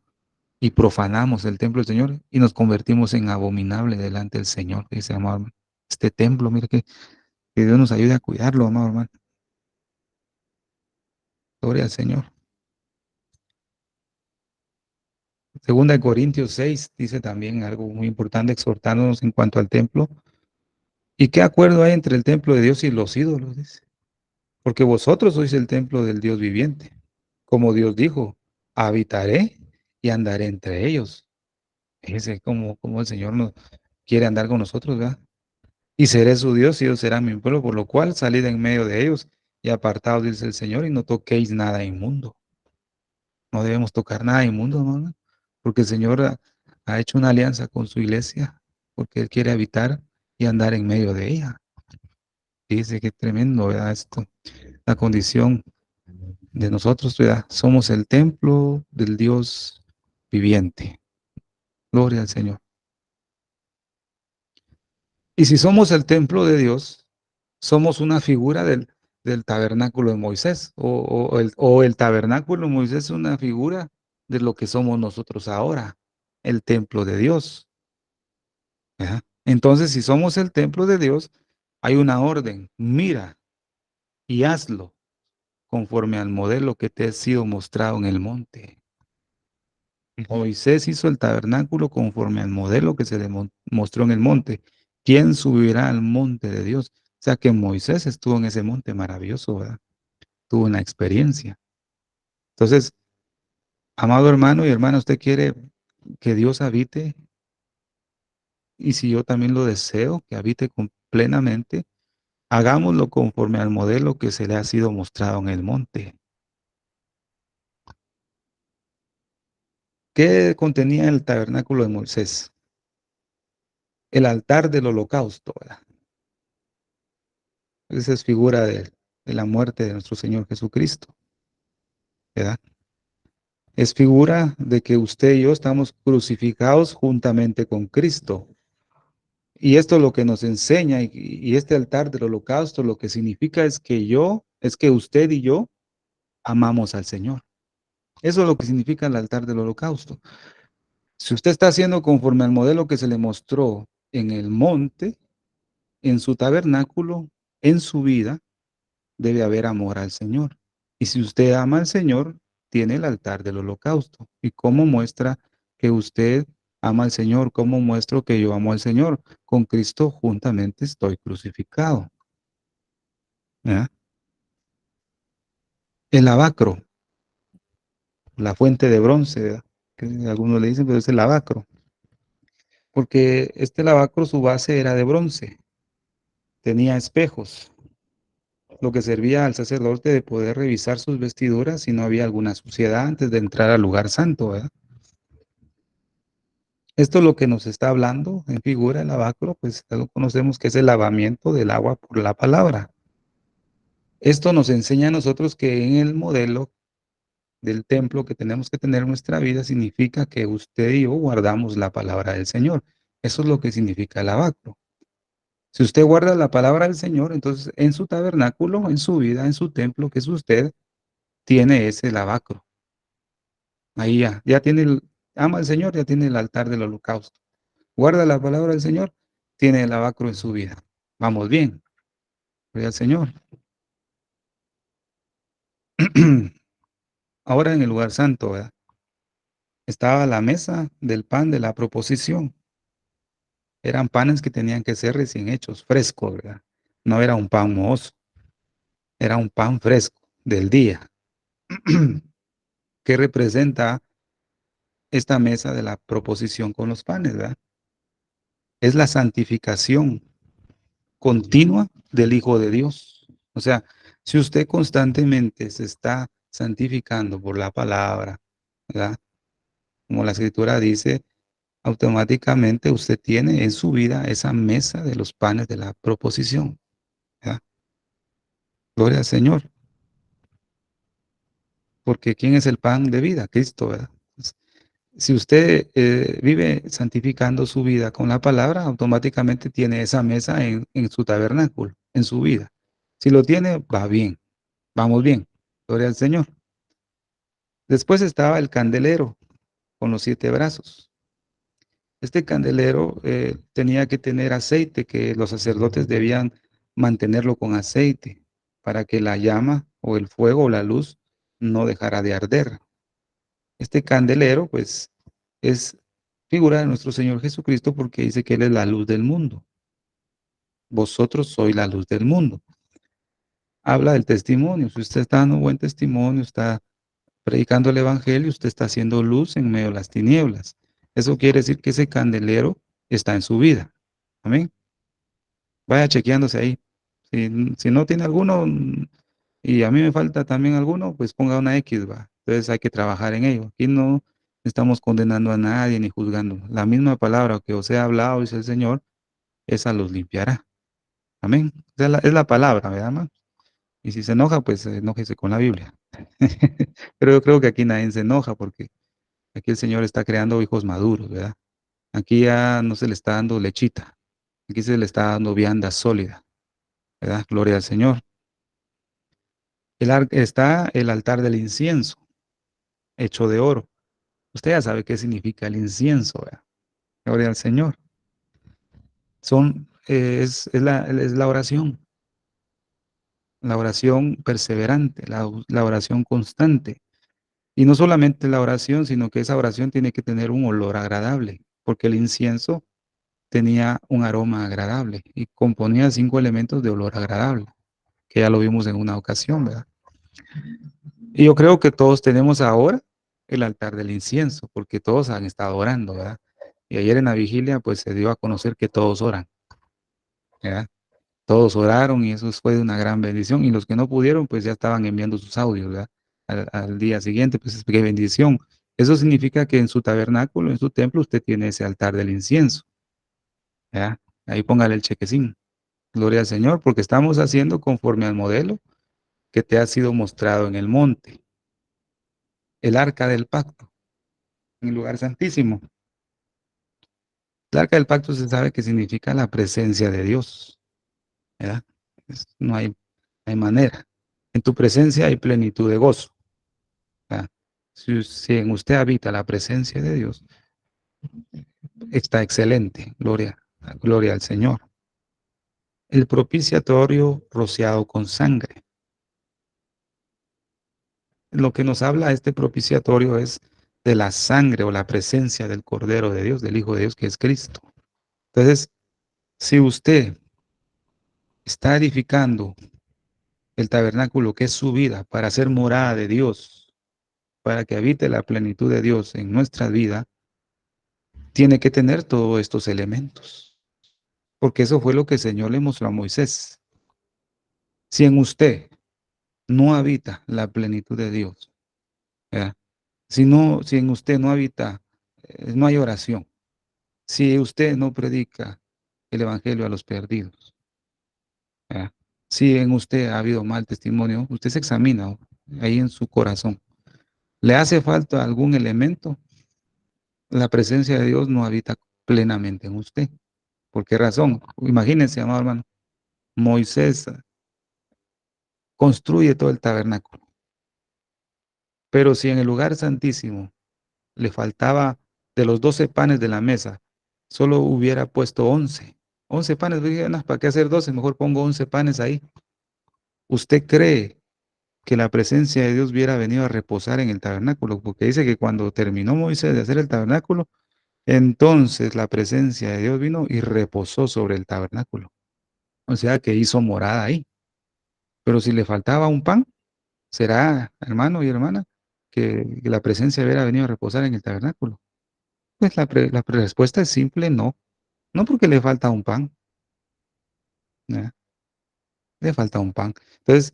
y profanamos el templo del Señor y nos convertimos en abominable delante del Señor. Dice, amado hermano, este templo, mire que Dios nos ayude a cuidarlo, amado hermano. Gloria al Señor. Segunda de Corintios 6 dice también algo muy importante, exhortándonos en cuanto al templo. ¿Y qué acuerdo hay entre el templo de Dios y los ídolos? Dice. Porque vosotros sois el templo del Dios viviente. Como Dios dijo, habitaré y andaré entre ellos. Fíjese como el Señor nos quiere andar con nosotros, ¿verdad? Y seré su Dios y ellos serán mi pueblo, por lo cual salid en medio de ellos y apartaos, dice el Señor, y no toquéis nada inmundo. No debemos tocar nada inmundo, hermano, porque el Señor ha hecho una alianza con su iglesia, porque Él quiere habitar y andar en medio de ella. Dice que tremendo, ¿verdad? Esto, la condición de nosotros, ¿verdad? Somos el templo del Dios viviente. Gloria al Señor. Y si somos el templo de Dios, somos una figura del tabernáculo de Moisés, o el tabernáculo de Moisés es una figura de lo que somos nosotros ahora, el templo de Dios. ¿Verdad? Entonces, si somos el templo de Dios, hay una orden, mira y hazlo conforme al modelo que te ha sido mostrado en el monte. Moisés hizo el tabernáculo conforme al modelo que se le mostró en el monte. ¿Quién subirá al monte de Dios? O sea que Moisés estuvo en ese monte maravilloso, ¿verdad? Tuvo una experiencia. Entonces, amado hermano y hermana, usted quiere que Dios habite, y si yo también lo deseo, que habite plenamente, hagámoslo conforme al modelo que se le ha sido mostrado en el monte. ¿Qué contenía el tabernáculo de Moisés? El altar del holocausto, ¿verdad? Esa es figura de la muerte de nuestro Señor Jesucristo, ¿verdad? Es figura de que usted y yo estamos crucificados juntamente con Cristo. Y esto lo que nos enseña, y este altar del holocausto lo que significa es que usted y yo amamos al Señor. Eso es lo que significa el altar del holocausto. Si usted está haciendo conforme al modelo que se le mostró en el monte, en su tabernáculo, en su vida, debe haber amor al Señor. Y si usted ama al Señor, tiene el altar del holocausto. ¿Y cómo muestra que usted ama al Señor? ¿Cómo muestro que yo amo al Señor? Con Cristo juntamente estoy crucificado. ¿Ya? El lavacro, la fuente de bronce, ¿verdad? Que algunos le dicen, pero es el lavacro. Porque este lavacro, su base era de bronce, tenía espejos, lo que servía al sacerdote de poder revisar sus vestiduras si no había alguna suciedad antes de entrar al lugar santo, ¿verdad? Esto es lo que nos está hablando en figura el lavacro, pues ya lo conocemos que es el lavamiento del agua por la palabra. Esto nos enseña a nosotros que en el modelo del templo que tenemos que tener en nuestra vida significa que usted y yo guardamos la palabra del Señor. Eso es lo que significa el lavacro. Si usted guarda la palabra del Señor, entonces en su tabernáculo, en su vida, en su templo, que es usted, tiene ese lavacro. Ahí ya tiene ama al Señor, ya tiene el altar del holocausto. Guarda la palabra del Señor, tiene el lavacro en su vida. Vamos bien, gloria al Señor. Ahora en el lugar santo, ¿verdad? Estaba la mesa del pan de la proposición. Eran panes que tenían que ser recién hechos, frescos, ¿verdad? No era un pan mohoso, era un pan fresco del día. ¿Qué representa esta mesa de la proposición con los panes, ¿verdad? Es la santificación continua del Hijo de Dios. O sea, si usted constantemente se está santificando por la palabra, ¿verdad? Como la escritura dice, automáticamente usted tiene en su vida esa mesa de los panes de la proposición, ¿verdad? Gloria al Señor. Porque ¿quién es el pan de vida? Cristo, ¿verdad? Pues, si usted vive santificando su vida con la palabra, automáticamente tiene esa mesa en su tabernáculo, en su vida. Si lo tiene, va bien, vamos bien. Gloria al Señor. Después estaba el candelero con los 7 brazos. Este candelero tenía que tener aceite, que los sacerdotes debían mantenerlo con aceite para que la llama o el fuego o la luz no dejara de arder. Este candelero, pues, es figura de nuestro Señor Jesucristo porque dice que Él es la luz del mundo. Vosotros sois la luz del mundo. Habla del testimonio. Si usted está dando un buen testimonio, está predicando el Evangelio, usted está haciendo luz en medio de las tinieblas. Eso quiere decir que ese candelero está en su vida. Amén. Vaya chequeándose ahí. Si no tiene alguno, y a mí me falta también alguno, pues ponga una X, va. Entonces hay que trabajar en ello. Aquí no estamos condenando a nadie ni juzgando. La misma palabra que os he hablado, dice el Señor, esa los limpiará. Amén. Es la palabra, ¿verdad, hermano? Y si se enoja, pues enójese con la Biblia. Pero yo creo que aquí nadie se enoja porque aquí el Señor está creando hijos maduros, ¿verdad? Aquí ya no se le está dando lechita. Aquí se le está dando vianda sólida, ¿verdad? Gloria al Señor. Está el altar del incienso, hecho de oro. Usted ya sabe qué significa el incienso, ¿verdad? Gloria al Señor. Es la oración perseverante, la oración constante. Y no solamente la oración, sino que esa oración tiene que tener un olor agradable, porque el incienso tenía un aroma agradable y componía 5 elementos de olor agradable, que ya lo vimos en una ocasión, ¿verdad? Y yo creo que todos tenemos ahora el altar del incienso, porque todos han estado orando, ¿verdad? Y ayer en la vigilia, pues se dio a conocer que todos oran, ¿verdad? Todos oraron y eso fue una gran bendición. Y los que no pudieron, pues ya estaban enviando sus audios, ¿verdad? Al día siguiente, pues qué bendición. Eso significa que en su tabernáculo, en su templo, usted tiene ese altar del incienso, ¿verdad? Ahí póngale el chequecín. Gloria al Señor, porque estamos haciendo conforme al modelo que te ha sido mostrado en el monte. El arca del pacto, en el lugar santísimo. El arca del pacto se sabe que significa la presencia de Dios, ¿verdad? No hay manera. En tu presencia hay plenitud de gozo. ¿Verdad? Si en usted habita la presencia de Dios, está excelente. Gloria al Señor. El propiciatorio rociado con sangre. Lo que nos habla este propiciatorio es de la sangre o la presencia del Cordero de Dios, del Hijo de Dios, que es Cristo. Entonces, si usted está edificando el tabernáculo que es su vida, para ser morada de Dios, para que habite la plenitud de Dios en nuestra vida, tiene que tener todos estos elementos. Porque eso fue lo que el Señor le mostró a Moisés. Si en usted no habita la plenitud de Dios, ¿verdad? Si en usted no habita, no hay oración, si usted no predica el evangelio a los perdidos, ¿verdad? Si en usted ha habido mal testimonio, usted se examina, ¿no?, ahí en su corazón. ¿Le hace falta algún elemento? La presencia de Dios no habita plenamente en usted. ¿Por qué razón? Imagínense, amado hermano, Moisés construye todo el tabernáculo, pero si en el lugar santísimo le faltaba de los 12 panes de la mesa, solo hubiera puesto 11 panes, dije, "No, ¿para qué hacer 12? Mejor pongo 11 panes ahí". ¿Usted cree que la presencia de Dios hubiera venido a reposar en el tabernáculo? Porque dice que cuando terminó Moisés de hacer el tabernáculo, entonces la presencia de Dios vino y reposó sobre el tabernáculo. O sea que hizo morada ahí. Pero si le faltaba un pan, será, hermano y hermana, que la presencia hubiera venido a reposar en el tabernáculo. Pues la respuesta es simple, no. No porque le falta un pan, ¿verdad? Le falta un pan. Entonces,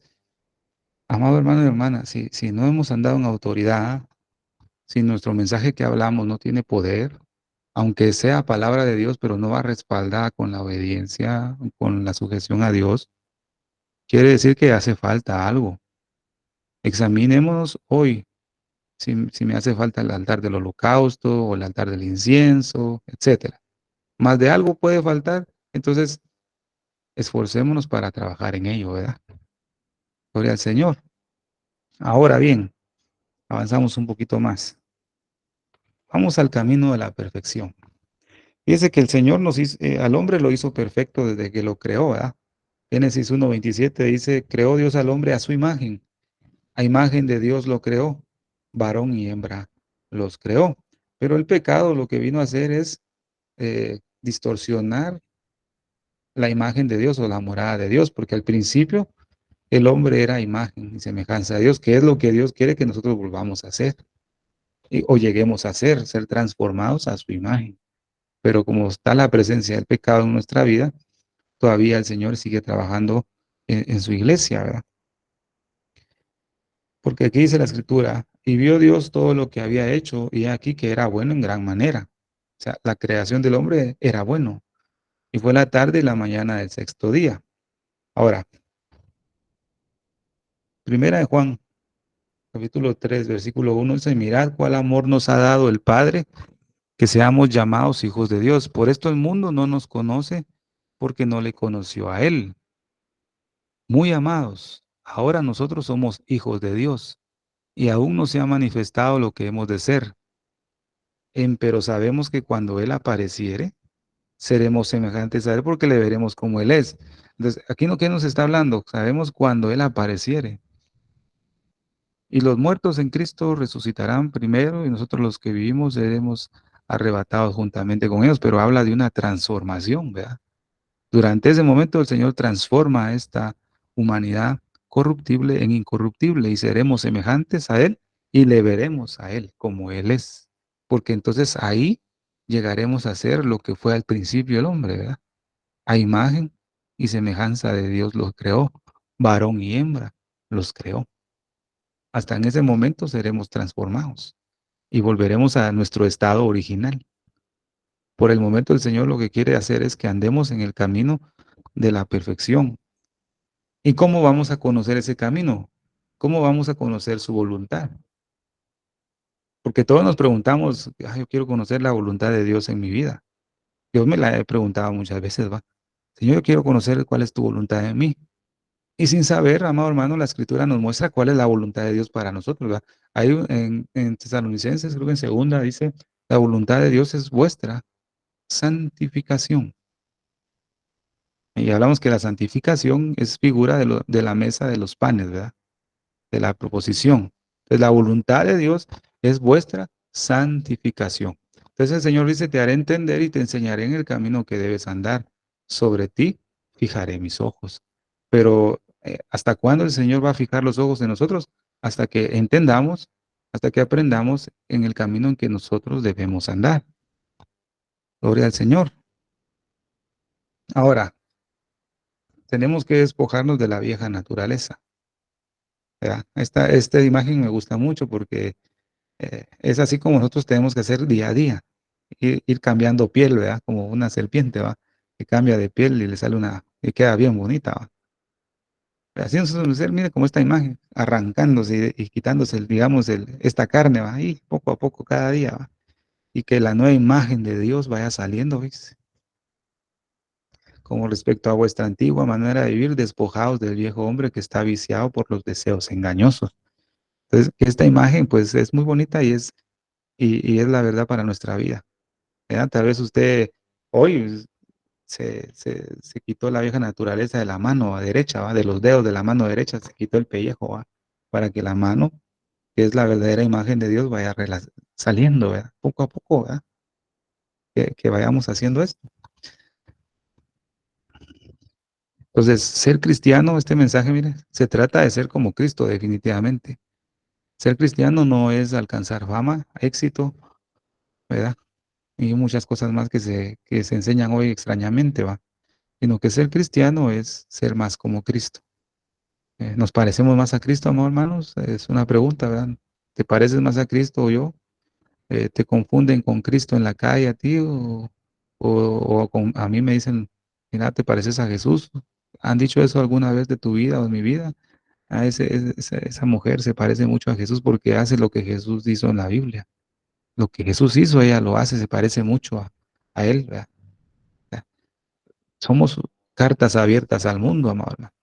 amado hermano y hermana, si no hemos andado en autoridad, si nuestro mensaje que hablamos no tiene poder, aunque sea palabra de Dios, pero no va respaldada con la obediencia, con la sujeción a Dios, quiere decir que hace falta algo. Examinémonos hoy si me hace falta el altar del holocausto o el altar del incienso, etcétera. Más de algo puede faltar, entonces esforcémonos para trabajar en ello, ¿verdad? Gloria al Señor. Ahora bien, avanzamos un poquito más. Vamos al camino de la perfección. Fíjese que el Señor al hombre lo hizo perfecto desde que lo creó, ¿verdad? Génesis 1:27 dice, creó Dios al hombre a su imagen. A imagen de Dios lo creó, varón y hembra los creó. Pero el pecado lo que vino a hacer es distorsionar la imagen de Dios o la morada de Dios, porque al principio el hombre era imagen y semejanza de Dios, que es lo que Dios quiere que nosotros volvamos a hacer o lleguemos a ser transformados a su imagen. Pero como está la presencia del pecado en nuestra vida, todavía el Señor sigue trabajando en su iglesia, ¿verdad? Porque aquí dice la Escritura, y vio Dios todo lo que había hecho, y aquí que era bueno en gran manera. O sea, la creación del hombre era bueno. Y fue la tarde y la mañana del sexto día. Ahora, primera de Juan, capítulo 3, versículo 1, dice, mirad cuál amor nos ha dado el Padre, que seamos llamados hijos de Dios. Por esto el mundo no nos conoce, porque no le conoció a Él. Muy amados, ahora nosotros somos hijos de Dios, y aún no se ha manifestado lo que hemos de ser. Pero sabemos que cuando Él apareciere, seremos semejantes a Él, porque le veremos como Él es. Entonces, aquí no, ¿qué nos está hablando? Sabemos cuando Él apareciere. Y los muertos en Cristo resucitarán primero, y nosotros los que vivimos seremos arrebatados juntamente con ellos, pero habla de una transformación, ¿verdad? Durante ese momento el Señor transforma a esta humanidad corruptible en incorruptible y seremos semejantes a Él y le veremos a Él como Él es. Porque entonces ahí llegaremos a ser lo que fue al principio el hombre, ¿verdad? A imagen y semejanza de Dios los creó, varón y hembra los creó. Hasta en ese momento seremos transformados y volveremos a nuestro estado original. Por el momento el Señor lo que quiere hacer es que andemos en el camino de la perfección. ¿Y cómo vamos a conocer ese camino? ¿Cómo vamos a conocer su voluntad? Porque todos nos preguntamos, yo quiero conocer la voluntad de Dios en mi vida. Yo me la he preguntado muchas veces, ¿va? Señor, yo quiero conocer cuál es tu voluntad en mí. Y sin saber, amado hermano, la Escritura nos muestra cuál es la voluntad de Dios para nosotros, ¿verdad? Ahí en Tesalonicenses, creo que en segunda, dice, la voluntad de Dios es vuestra santificación. Y hablamos que la santificación es figura de la mesa de los panes, ¿verdad? De la proposición. Entonces, la voluntad de Dios es vuestra santificación. Entonces, el Señor dice, te haré entender y te enseñaré en el camino que debes andar. Sobre ti fijaré mis ojos. Pero ¿Hasta cuándo el Señor va a fijar los ojos en nosotros? Hasta que entendamos, hasta que aprendamos en el camino en que nosotros debemos andar. Gloria al Señor. Ahora, tenemos que despojarnos de la vieja naturaleza, ¿verdad? Esta imagen me gusta mucho porque es así como nosotros tenemos que hacer día a día, ir cambiando piel, ¿verdad? Como una serpiente, ¿va? Que cambia de piel y le sale y queda bien bonita, ¿va? Así nosotros debemos ser, mire como esta imagen, arrancándose y quitándose, digamos, esta carne, ¿va? Ahí poco a poco cada día, ¿va? Y que la nueva imagen de Dios vaya saliendo, ¿ves? Como respecto a vuestra antigua manera de vivir, despojados del viejo hombre que está viciado por los deseos engañosos. Entonces, esta imagen, pues, es muy bonita y es la verdad para nuestra vida, ¿verdad? Tal vez usted hoy se quitó la vieja naturaleza de la mano derecha, ¿va? De los dedos de la mano derecha, se quitó el pellejo, ¿va? Para que la mano, que es la verdadera imagen de Dios, vaya saliendo, ¿verdad? Poco a poco, ¿verdad? Que vayamos haciendo esto. Entonces, ser cristiano, este mensaje, mire, se trata de ser como Cristo, definitivamente. Ser cristiano no es alcanzar fama, éxito, ¿verdad? Y muchas cosas más que se enseñan hoy extrañamente, ¿va? Sino que ser cristiano es ser más como Cristo. ¿Nos parecemos más a Cristo, amor, hermanos? Es una pregunta, ¿verdad? ¿Te pareces más a Cristo o yo? ¿Te confunden con Cristo en la calle a ti a mí me dicen, mira, ¿te pareces a Jesús? ¿Han dicho eso alguna vez de tu vida o de mi vida? Esa mujer se parece mucho a Jesús porque hace lo que Jesús hizo en la Biblia. Lo que Jesús hizo, ella lo hace, se parece mucho a él, ¿verdad? Somos cartas abiertas al mundo, amado hermano.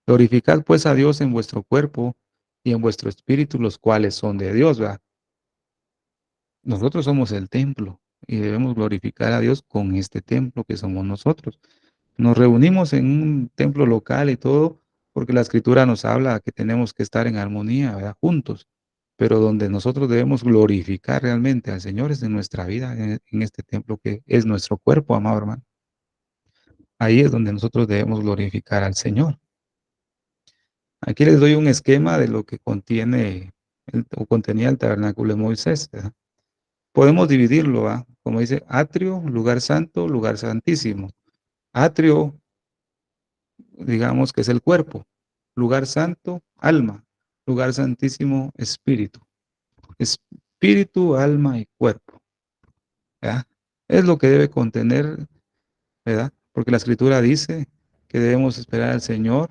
Glorificad pues a Dios en vuestro cuerpo y en vuestro espíritu, los cuales son de Dios, ¿verdad? Nosotros somos el templo y debemos glorificar a Dios con este templo que somos nosotros. Nos reunimos en un templo local y todo, porque la escritura nos habla que tenemos que estar en armonía, ¿verdad? Juntos, pero donde nosotros debemos glorificar realmente al Señor es en nuestra vida, en este templo que es nuestro cuerpo, amado hermano. Ahí es donde nosotros debemos glorificar al Señor. Aquí les doy un esquema de lo que contiene o contenía el tabernáculo de Moisés, ¿verdad? Podemos dividirlo, ¿va? Como dice, atrio, lugar santo, lugar santísimo. Atrio, digamos que es el cuerpo. Lugar santo, alma. Lugar santísimo, espíritu. Espíritu, alma y cuerpo, ¿verdad? Es lo que debe contener, ¿verdad? Porque la escritura dice que debemos esperar al Señor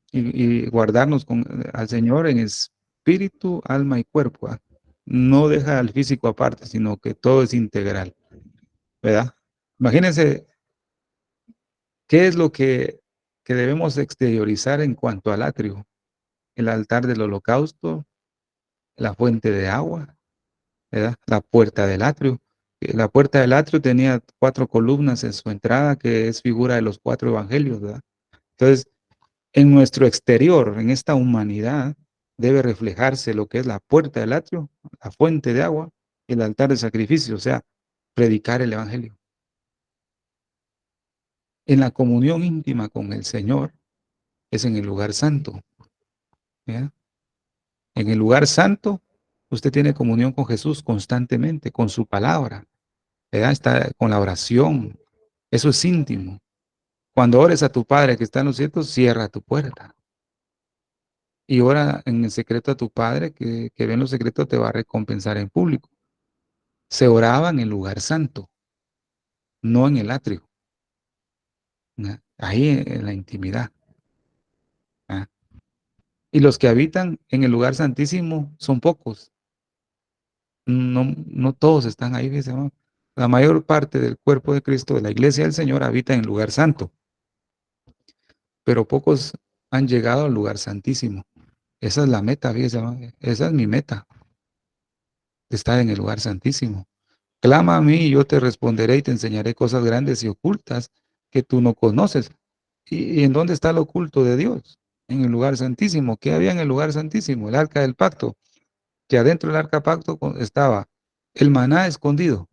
y guardarnos al Señor en espíritu, alma y cuerpo, ¿verdad? No deja al físico aparte, sino que todo es integral, ¿verdad? Imagínense qué es lo que debemos exteriorizar en cuanto al atrio. El altar del holocausto, la fuente de agua, ¿verdad? La puerta del atrio. La puerta del atrio tenía 4 columnas en su entrada, que es figura de los 4 evangelios, ¿verdad? Entonces, en nuestro exterior, en esta humanidad, debe reflejarse lo que es la puerta del atrio, la fuente de agua y el altar de sacrificio, o sea, predicar el evangelio. En la comunión íntima con el Señor es en el lugar santo, ¿verdad? En el lugar santo, usted tiene comunión con Jesús constantemente, con su palabra, ¿verdad? Está con la oración. Eso es íntimo. Cuando ores a tu Padre que está en los cielos, cierra tu puerta. Y ora en el secreto a tu Padre que ve en los secretos te va a recompensar en público. Se oraba en el lugar santo, no en el atrio, ¿no? Ahí en la intimidad, ¿no? Y los que habitan en el lugar santísimo son pocos. No todos están ahí, fíjese, ¿no? La mayor parte del cuerpo de Cristo, de la iglesia del Señor, habita en el lugar santo, pero pocos han llegado al lugar santísimo. Esa es la meta, fíjese, ¿no? Esa es mi meta, estar en el lugar santísimo. Clama a mí y yo te responderé y te enseñaré cosas grandes y ocultas que tú no conoces. ¿Y en dónde está lo oculto de Dios? En el lugar santísimo. ¿Qué había en el lugar santísimo? El arca del pacto, que adentro del arca del pacto estaba el maná escondido,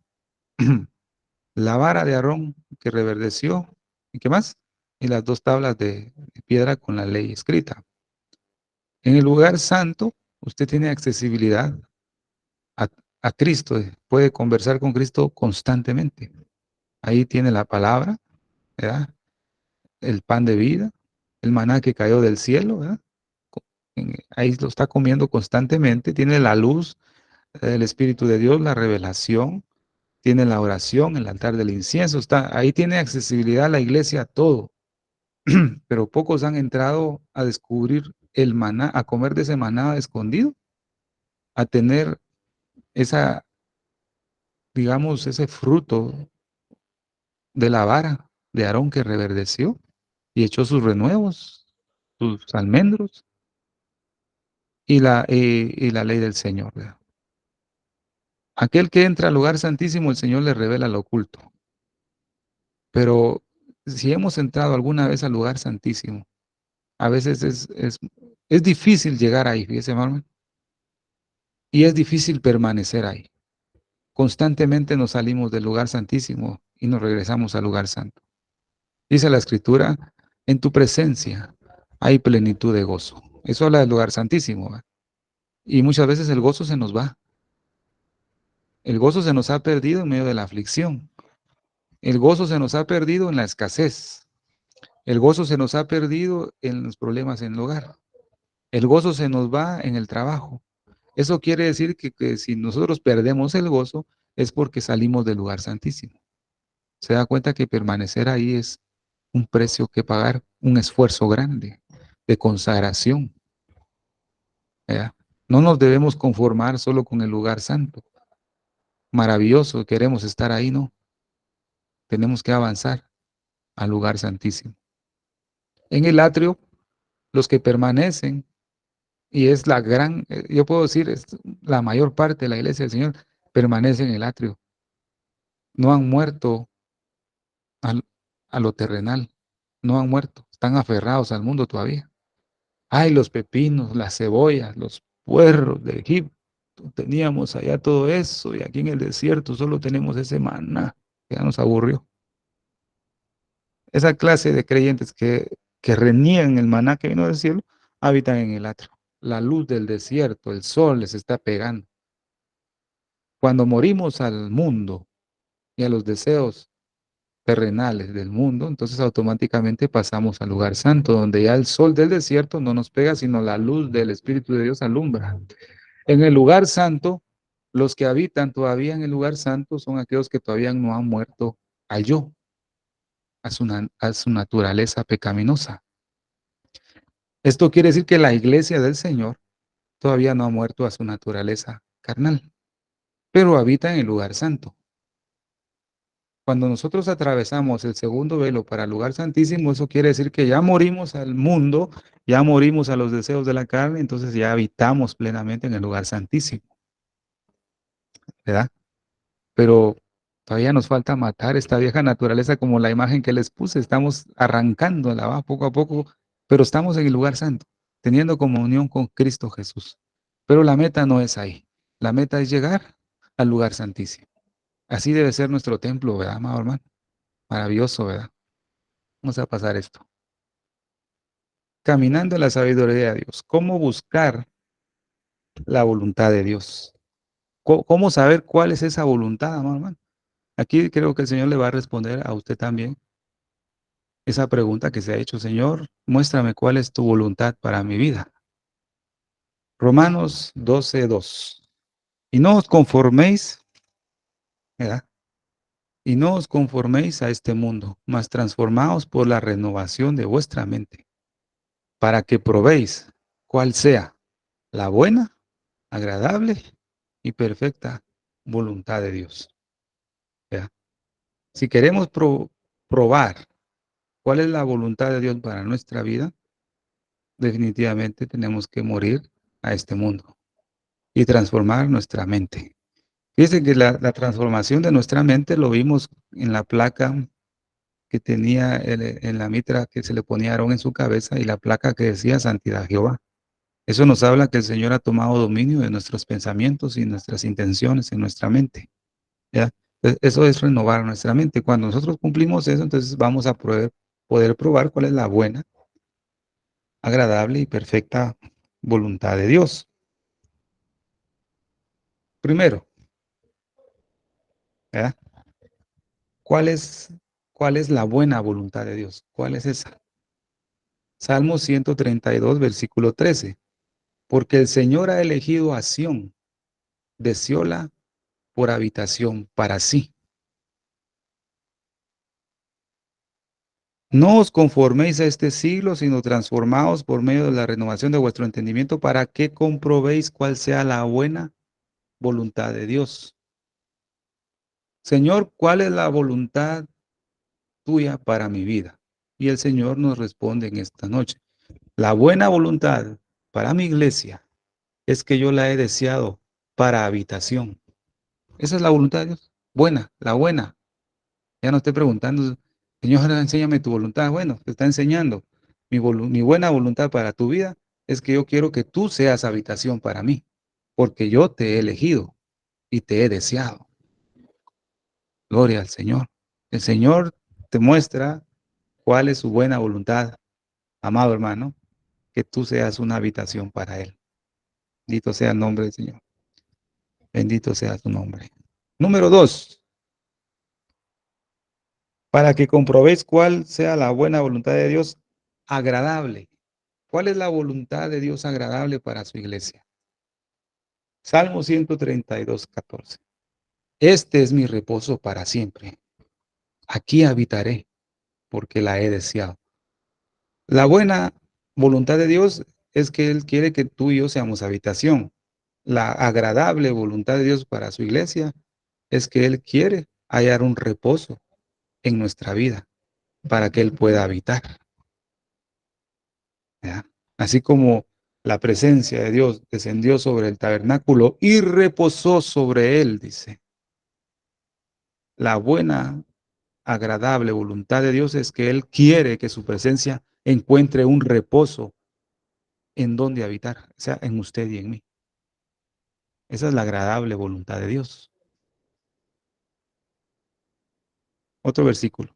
la vara de Aarón que reverdeció. ¿Y qué más? y las 2 tablas de piedra con la ley escrita. En el lugar santo, usted tiene accesibilidad a, a Cristo, puede conversar con Cristo constantemente. Ahí tiene la palabra, ¿verdad? El pan de vida, el maná que cayó del cielo, ¿verdad? Ahí lo está comiendo constantemente, tiene la luz del Espíritu de Dios, la revelación, tiene la oración, el altar del incienso, ahí tiene accesibilidad a la iglesia a todo, pero pocos han entrado a descubrir el maná, a comer de ese maná escondido, a tener esa, digamos, ese fruto de la vara de Aarón que reverdeció y echó sus renuevos, sus almendros y la ley del Señor, ¿verdad? Aquel que entra al lugar santísimo, el Señor le revela lo oculto. Pero si hemos entrado alguna vez al lugar santísimo, a veces es difícil llegar ahí, fíjese, hermano, y es difícil permanecer ahí. Constantemente nos salimos del lugar santísimo y nos regresamos al lugar santo. Dice la Escritura, en tu presencia hay plenitud de gozo. Eso habla del lugar santísimo, ¿verdad? Y muchas veces el gozo se nos va. El gozo se nos ha perdido en medio de la aflicción. El gozo se nos ha perdido en la escasez. El gozo se nos ha perdido en los problemas en el hogar. El gozo se nos va en el trabajo. Eso quiere decir que si nosotros perdemos el gozo es porque salimos del lugar santísimo. Se da cuenta que permanecer ahí es un precio que pagar, un esfuerzo grande de consagración, ¿verdad? No nos debemos conformar solo con el lugar santo. Maravilloso, queremos estar ahí, ¿no? Tenemos que avanzar al lugar santísimo. En el atrio, los que permanecen, y es la gran, yo puedo decir, es la mayor parte de la iglesia del Señor, permanece en el atrio. No han muerto al- a lo terrenal, no han muerto, están aferrados al mundo todavía. Ay, los pepinos, las cebollas, los puerros de Egipto, teníamos allá todo eso y aquí en el desierto solo tenemos ese maná, que ya nos aburrió. Esa clase de creyentes que reniegan el maná que vino del cielo, habitan en el atrio. La luz del desierto, el sol les está pegando. Cuando morimos al mundo y a los deseos terrenales del mundo, entonces automáticamente pasamos al lugar santo, donde ya el sol del desierto no nos pega, sino la luz del Espíritu de Dios alumbra. En el lugar santo, los que habitan todavía en el lugar santo son aquellos que todavía no han muerto al yo, a su naturaleza pecaminosa. Esto quiere decir que la iglesia del Señor todavía no ha muerto a su naturaleza carnal, pero habita en el lugar santo. Cuando nosotros atravesamos el segundo velo para el lugar santísimo, eso quiere decir que ya morimos al mundo, ya morimos a los deseos de la carne, entonces ya habitamos plenamente en el lugar santísimo, ¿verdad? Pero todavía nos falta matar esta vieja naturaleza como la imagen que les puse, estamos arrancándola, va poco a poco, pero estamos en el lugar santo, teniendo comunión con Cristo Jesús. Pero la meta no es ahí, la meta es llegar al lugar santísimo. Así debe ser nuestro templo, ¿verdad, amado hermano? Maravilloso, ¿verdad? Vamos a pasar esto. Caminando en la sabiduría de Dios. ¿Cómo buscar la voluntad de Dios? ¿Cómo saber cuál es esa voluntad, amado hermano? Aquí creo que el Señor le va a responder a usted también esa pregunta que se ha hecho. Señor, muéstrame cuál es tu voluntad para mi vida. Romanos 12:2. Y no os conforméis, ¿verdad? Y no os conforméis a este mundo, mas transformaos por la renovación de vuestra mente, para que probéis cuál sea la buena, agradable y perfecta voluntad de Dios. ¿Ya? Si queremos probar cuál es la voluntad de Dios para nuestra vida, definitivamente tenemos que morir a este mundo y transformar nuestra mente. Fíjense que la transformación de nuestra mente lo vimos en la placa que tenía en la mitra que se le ponía a Aarón en su cabeza y la placa que decía Santidad a Jehová. Eso nos habla que el Señor ha tomado dominio de nuestros pensamientos y nuestras intenciones en nuestra mente. ¿Ya? Eso es renovar nuestra mente. Cuando nosotros cumplimos eso, entonces vamos a poder poder probar cuál es la buena, agradable y perfecta voluntad de Dios. Primero, ¿verdad? ¿Cuál es, ¿Cuál es la buena voluntad de Dios? ¿Cuál es esa? Salmo 132, versículo 13. Porque el Señor ha elegido a Sión, de Siola, por habitación para sí. No os conforméis a este siglo, sino transformaos por medio de la renovación de vuestro entendimiento para que comprobéis cuál sea la buena voluntad de Dios. Señor, ¿cuál es la voluntad tuya para mi vida? Y el Señor nos responde en esta noche. La buena voluntad para mi iglesia es que yo la he deseado para habitación. Esa es la voluntad de Dios. Buena, la buena. Ya no estoy preguntando, Señor, enséñame tu voluntad. Bueno, te está enseñando. Mi buena voluntad para tu vida es que yo quiero que tú seas habitación para mí, porque yo te he elegido y te he deseado. Gloria al Señor. El Señor te muestra cuál es su buena voluntad, amado hermano, que tú seas una habitación para Él. Bendito sea el nombre del Señor. Bendito sea su nombre. Número 2, para que comprobéis cuál sea la buena voluntad de Dios agradable. ¿Cuál es la voluntad de Dios agradable para su iglesia? Salmo 132, 14. Este es mi reposo para siempre. Aquí habitaré porque la he deseado. La buena voluntad de Dios es que Él quiere que tú y yo seamos habitación. La agradable voluntad de Dios para su iglesia es que Él quiere hallar un reposo en nuestra vida para que Él pueda habitar. ¿Ya? Así como la presencia de Dios descendió sobre el tabernáculo y reposó sobre él, dice. La buena, agradable voluntad de Dios es que Él quiere que su presencia encuentre un reposo en donde habitar, o sea, en usted y en mí. Esa es la agradable voluntad de Dios. Otro versículo.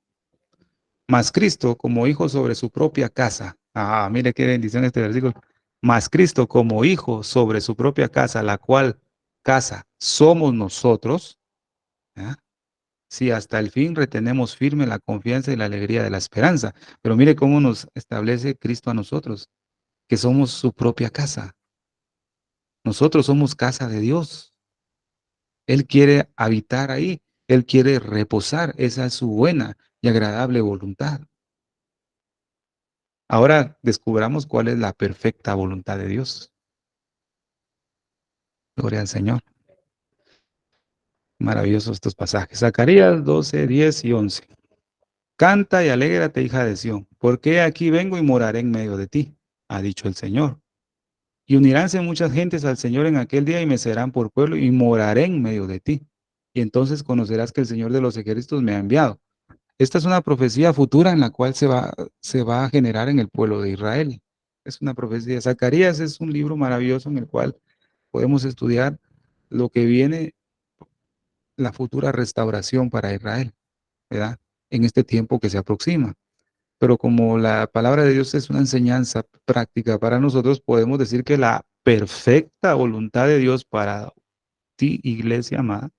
Mas Cristo como hijo sobre su propia casa. Ah, mire qué bendición este versículo. Mas Cristo como hijo sobre su propia casa, la cual casa somos nosotros. ¿Ya? Si hasta el fin retenemos firme la confianza y la alegría de la esperanza. Pero mire cómo nos establece Cristo a nosotros, que somos su propia casa. Nosotros somos casa de Dios. Él quiere habitar ahí. Él quiere reposar. Esa es su buena y agradable voluntad. Ahora descubramos cuál es la perfecta voluntad de Dios. Gloria al Señor. Maravillosos estos pasajes. Zacarías 12, 10 y 11. Canta y alégrate, hija de Sión, porque aquí vengo y moraré en medio de ti, ha dicho el Señor. Y uniránse muchas gentes al Señor en aquel día y me serán por pueblo y moraré en medio de ti. Y entonces conocerás que el Señor de los ejércitos me ha enviado. Esta es una profecía futura en la cual se va a generar en el pueblo de Israel. Es una profecía. Zacarías es un libro maravilloso en el cual podemos estudiar lo que viene, la futura restauración para Israel, ¿verdad? En este tiempo que se aproxima. Pero como la palabra de Dios es una enseñanza práctica para nosotros, podemos decir que la perfecta voluntad de Dios para ti, iglesia amada,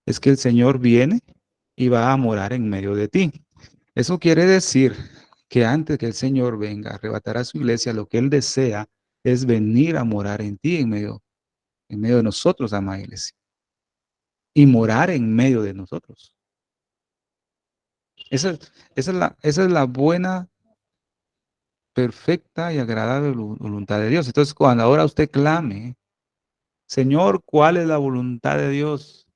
es que el Señor viene y va a morar en medio de ti. Eso quiere decir que antes que el Señor venga a arrebatar a su iglesia, lo que Él desea es venir a morar en ti, en medio de nosotros, amada iglesia, y morar en medio de nosotros. Esa, esa es la buena, perfecta y agradable voluntad de Dios. Entonces, cuando ahora usted clame, Señor, ¿cuál es la voluntad de Dios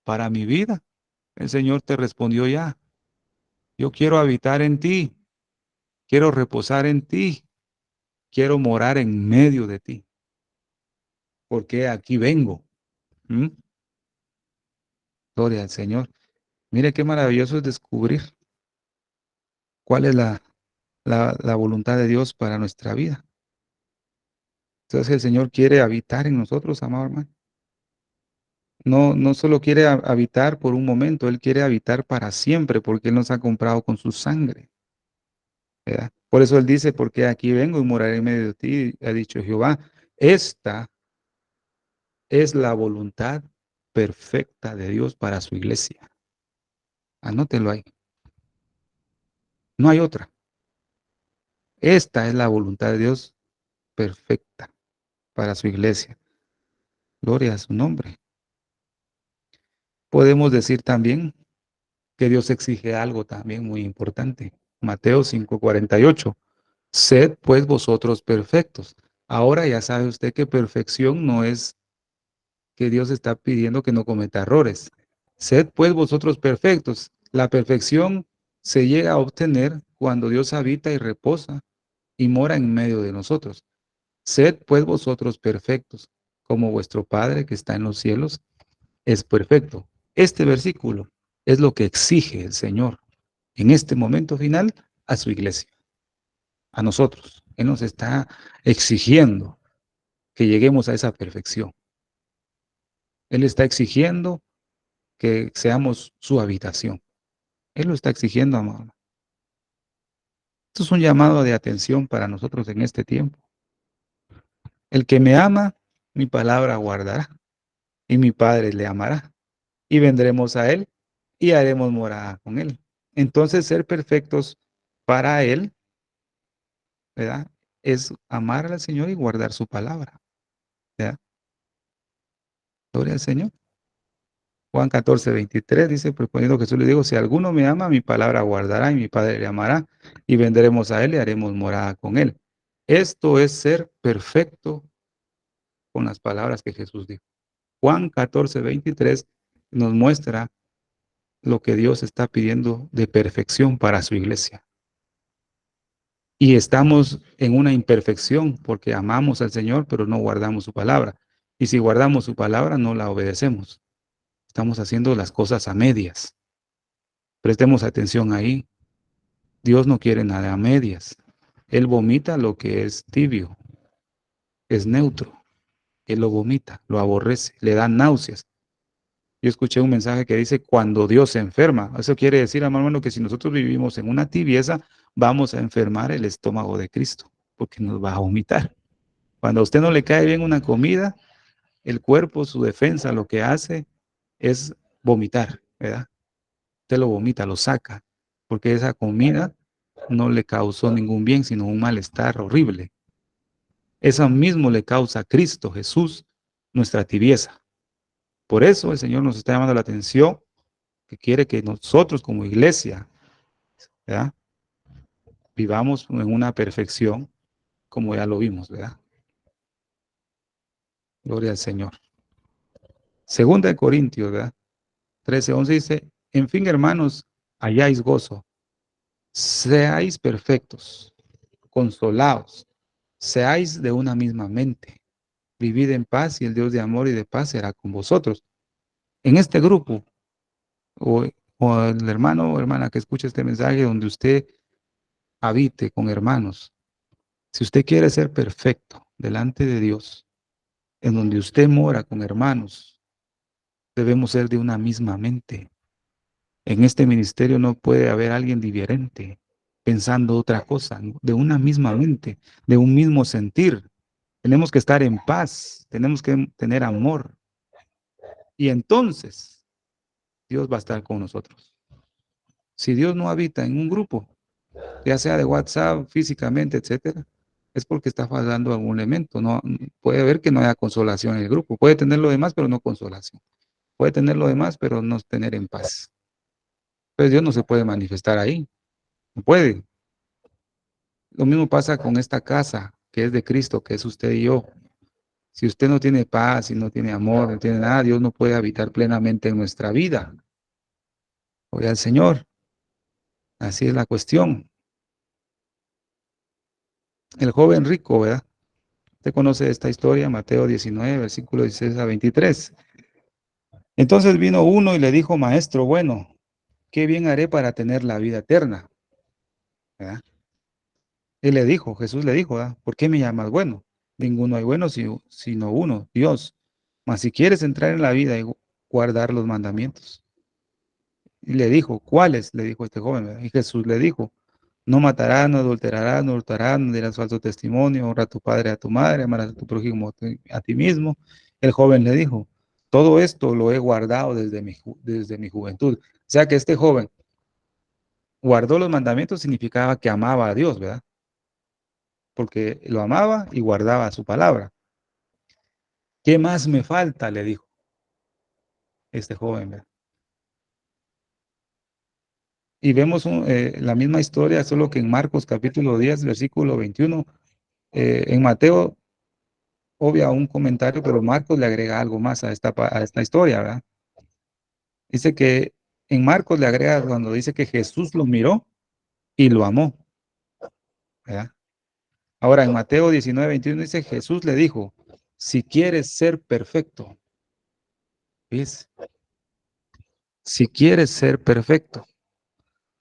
para mi vida? El Señor te respondió ya. Yo quiero habitar en ti, quiero reposar en ti, quiero morar en medio de ti, porque aquí vengo. ¿Mm? Gloria al Señor. Mire qué maravilloso es descubrir cuál es la voluntad de Dios para nuestra vida. Entonces el Señor quiere habitar en nosotros, amado hermano. No solo quiere habitar por un momento, Él quiere habitar para siempre, porque Él nos ha comprado con su sangre, ¿verdad? Por eso Él dice, porque aquí vengo y moraré en medio de ti, ha dicho Jehová. Esta es la voluntad perfecta de Dios para su iglesia. Anótelo ahí. No hay otra. Esta es la voluntad de Dios perfecta para su iglesia. Gloria a su nombre. Podemos decir también que Dios exige algo también muy importante. Mateo 5:48. Sed pues vosotros perfectos. Ahora ya sabe usted que perfección no es que Dios está pidiendo que no cometa errores. Sed pues vosotros perfectos. La perfección se llega a obtener cuando Dios habita y reposa y mora en medio de nosotros. Sed pues vosotros perfectos, como vuestro Padre que está en los cielos es perfecto. Este versículo es lo que exige el Señor en este momento final a su iglesia, a nosotros. Él nos está exigiendo que lleguemos a esa perfección. Él está exigiendo que seamos su habitación. Él lo está exigiendo, amado. Esto es un llamado de atención para nosotros en este tiempo. El que me ama, mi palabra guardará, y mi Padre le amará, y vendremos a él y haremos morada con él. Entonces, ser perfectos para él, ¿verdad? Es amar al Señor y guardar su palabra, ¿verdad? Gloria al Señor. Juan 14:23 dice, proponiendo Jesús le digo, si alguno me ama, mi palabra guardará y mi Padre le amará y vendremos a él y haremos morada con él. Esto es ser perfecto con las palabras que Jesús dijo. Juan 14:23 nos muestra lo que Dios está pidiendo de perfección para su iglesia. Y estamos en una imperfección porque amamos al Señor, pero no guardamos su palabra. Y si guardamos su palabra, no la obedecemos. Estamos haciendo las cosas a medias. Prestemos atención ahí. Dios no quiere nada a medias. Él vomita lo que es tibio, es neutro. Él lo vomita, lo aborrece, le da náuseas. Yo escuché un mensaje que dice cuando Dios se enferma. Eso quiere decir, hermano, que si nosotros vivimos en una tibieza, vamos a enfermar el estómago de Cristo, porque nos va a vomitar. Cuando a usted no le cae bien una comida, el cuerpo, su defensa, lo que hace es vomitar, ¿verdad? Usted lo vomita, lo saca, porque esa comida no le causó ningún bien, sino un malestar horrible. Eso mismo le causa a Cristo Jesús nuestra tibieza. Por eso el Señor nos está llamando la atención, que quiere que nosotros como iglesia, ¿verdad? Vivamos en una perfección como ya lo vimos, ¿verdad? Gloria al Señor. Segunda de Corintios, ¿verdad? 13:11 dice, en fin, hermanos, halláis gozo, seáis perfectos, consolaos, seáis de una misma mente, vivid en paz y el Dios de amor y de paz será con vosotros. En este grupo, o, o el hermano o hermana que escuche este mensaje donde usted habite con hermanos, si usted quiere ser perfecto delante de Dios, en donde usted mora con hermanos, debemos ser de una misma mente. En este ministerio no puede haber alguien diferente, pensando otra cosa, de una misma mente, de un mismo sentir. Tenemos que estar en paz, tenemos que tener amor. Y entonces Dios va a estar con nosotros. Si Dios no habita en un grupo, ya sea de WhatsApp, físicamente, etcétera, es porque está faltando algún elemento. No, puede haber que no haya consolación en el grupo. Puede tener lo demás, pero no consolación. Puede tener lo demás, pero no tener en paz. Entonces Dios no se puede manifestar ahí. No puede. Lo mismo pasa con esta casa que es de Cristo, que es usted y yo. Si usted no tiene paz, si no tiene amor, no tiene nada, Dios no puede habitar plenamente en nuestra vida. Oye al Señor. Así es la cuestión. El joven rico, ¿verdad? Usted conoce esta historia, Mateo 19, versículo 16-23. Entonces vino uno y le dijo, maestro, bueno, ¿qué bien haré para tener la vida eterna? ¿Verdad? Él le dijo, Jesús le dijo, ¿verdad? ¿Por qué me llamas bueno? Ninguno hay bueno sino uno, Dios. Mas si quieres entrar en la vida guardar los mandamientos. Y le dijo, ¿cuáles? Le dijo este joven, ¿verdad? Y Jesús le dijo, no matarás, no adulterarás, no hurtarás, no dirás falso testimonio, honra a tu padre y a tu madre, amarás a tu prójimo a ti mismo. El joven le dijo, todo esto lo he guardado desde mi juventud. O sea que este joven guardó los mandamientos significaba que amaba a Dios, ¿verdad? Porque lo amaba y guardaba su palabra. ¿Qué más me falta? Le dijo este joven, ¿verdad? Y vemos la misma historia, solo que en Marcos capítulo 10, versículo 21. En Mateo, obvia un comentario, pero Marcos le agrega algo más a esta historia, ¿verdad? Dice que en Marcos le agrega cuando dice que Jesús lo miró y lo amó, ¿verdad? Ahora en Mateo 19:21 dice, Jesús le dijo, si quieres ser perfecto, ¿ves? Si quieres ser perfecto,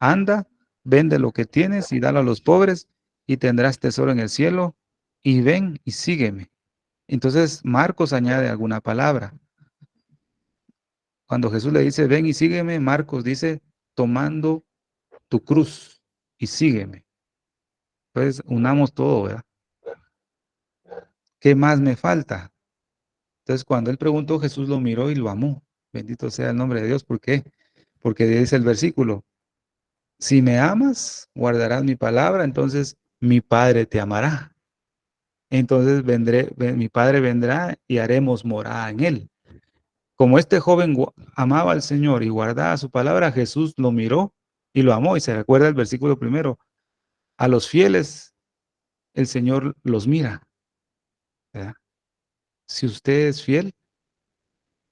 anda, vende lo que tienes y dalo a los pobres y tendrás tesoro en el cielo y ven y sígueme. Entonces Marcos añade alguna palabra. Cuando Jesús le dice, ven y sígueme, Marcos dice, tomando tu cruz y sígueme. Entonces unamos todo, ¿verdad? ¿Qué más me falta? Entonces cuando él preguntó, Jesús lo miró y lo amó. Bendito sea el nombre de Dios. ¿Por qué? Porque dice el versículo, si me amas, guardarás mi palabra, entonces mi Padre te amará. Entonces mi Padre vendrá y haremos morada en él. Como este joven amaba al Señor y guardaba su palabra, Jesús lo miró y lo amó. Y se recuerda el versículo primero, a los fieles el Señor los mira, ¿verdad? Si usted es fiel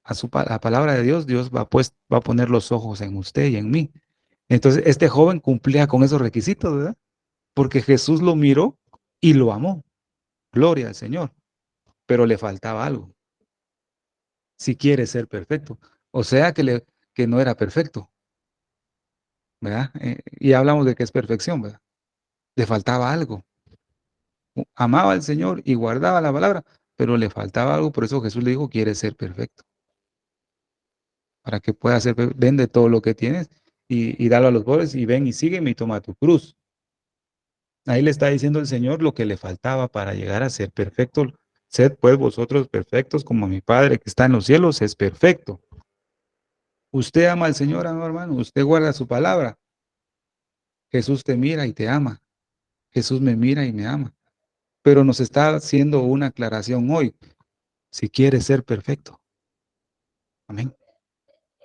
a la palabra de Dios, Dios va a poner los ojos en usted y en mí. Entonces, este joven cumplía con esos requisitos, ¿verdad? Porque Jesús lo miró y lo amó. Gloria al Señor. Pero le faltaba algo. Si quiere ser perfecto. O sea que no era perfecto, ¿verdad? Y hablamos de que es perfección, ¿verdad? Le faltaba algo. Amaba al Señor y guardaba la palabra, pero le faltaba algo. Por eso Jesús le dijo, quiere ser perfecto. Para que puedas ser, vende todo lo que tienes y dalo a los pobres y ven y sígueme y toma tu cruz. Ahí le está diciendo el Señor lo que le faltaba para llegar a ser perfecto. Sed pues vosotros perfectos como mi Padre que está en los cielos es perfecto. Usted ama al Señor, amado hermano, usted guarda su palabra. Jesús te mira y te ama. Jesús me mira y me ama. Pero nos está haciendo una aclaración hoy. Si quieres ser perfecto. Amén.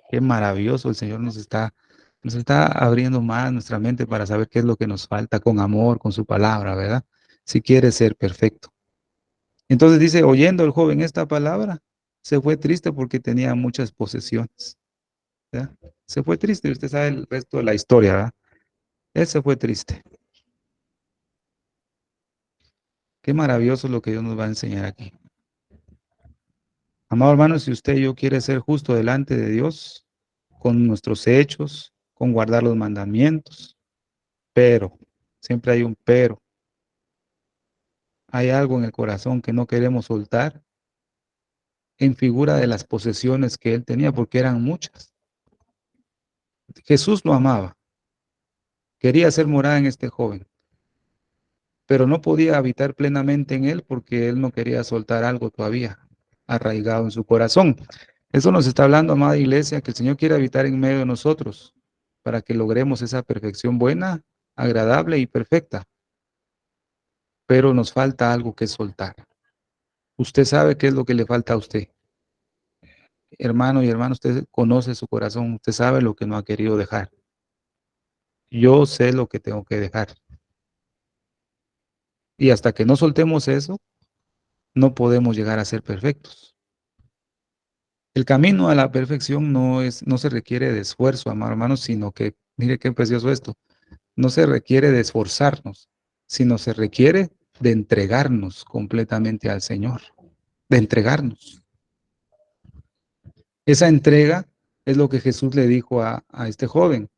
Qué maravilloso el Señor nos está abriendo más nuestra mente para saber qué es lo que nos falta con amor, con su palabra, ¿verdad? Si quieres ser perfecto. Entonces dice, oyendo el joven esta palabra, se fue triste porque tenía muchas posesiones, ¿verdad? Se fue triste, usted sabe el resto de la historia, ¿verdad? Él se fue triste. Qué maravilloso lo que Dios nos va a enseñar aquí. Amado hermano, si usted y yo quiere ser justo delante de Dios, con nuestros hechos, con guardar los mandamientos, pero, siempre hay un pero, hay algo en el corazón que no queremos soltar en figura de las posesiones que él tenía, porque eran muchas. Jesús lo amaba, quería hacer morada en este joven, pero no podía habitar plenamente en él porque él no quería soltar algo todavía arraigado en su corazón. Eso nos está hablando, amada iglesia, que el Señor quiere habitar en medio de nosotros para que logremos esa perfección buena, agradable y perfecta. Pero nos falta algo que soltar. Usted sabe qué es lo que le falta a usted. Hermano y hermano, usted conoce su corazón, usted sabe lo que no ha querido dejar. Yo sé lo que tengo que dejar. Y hasta que no soltemos eso, no podemos llegar a ser perfectos. El camino a la perfección no se requiere de esfuerzo, hermanos, sino que, mire qué precioso esto, no se requiere de esforzarnos, sino se requiere de entregarnos completamente al Señor, de entregarnos. Esa entrega es lo que Jesús le dijo a este joven.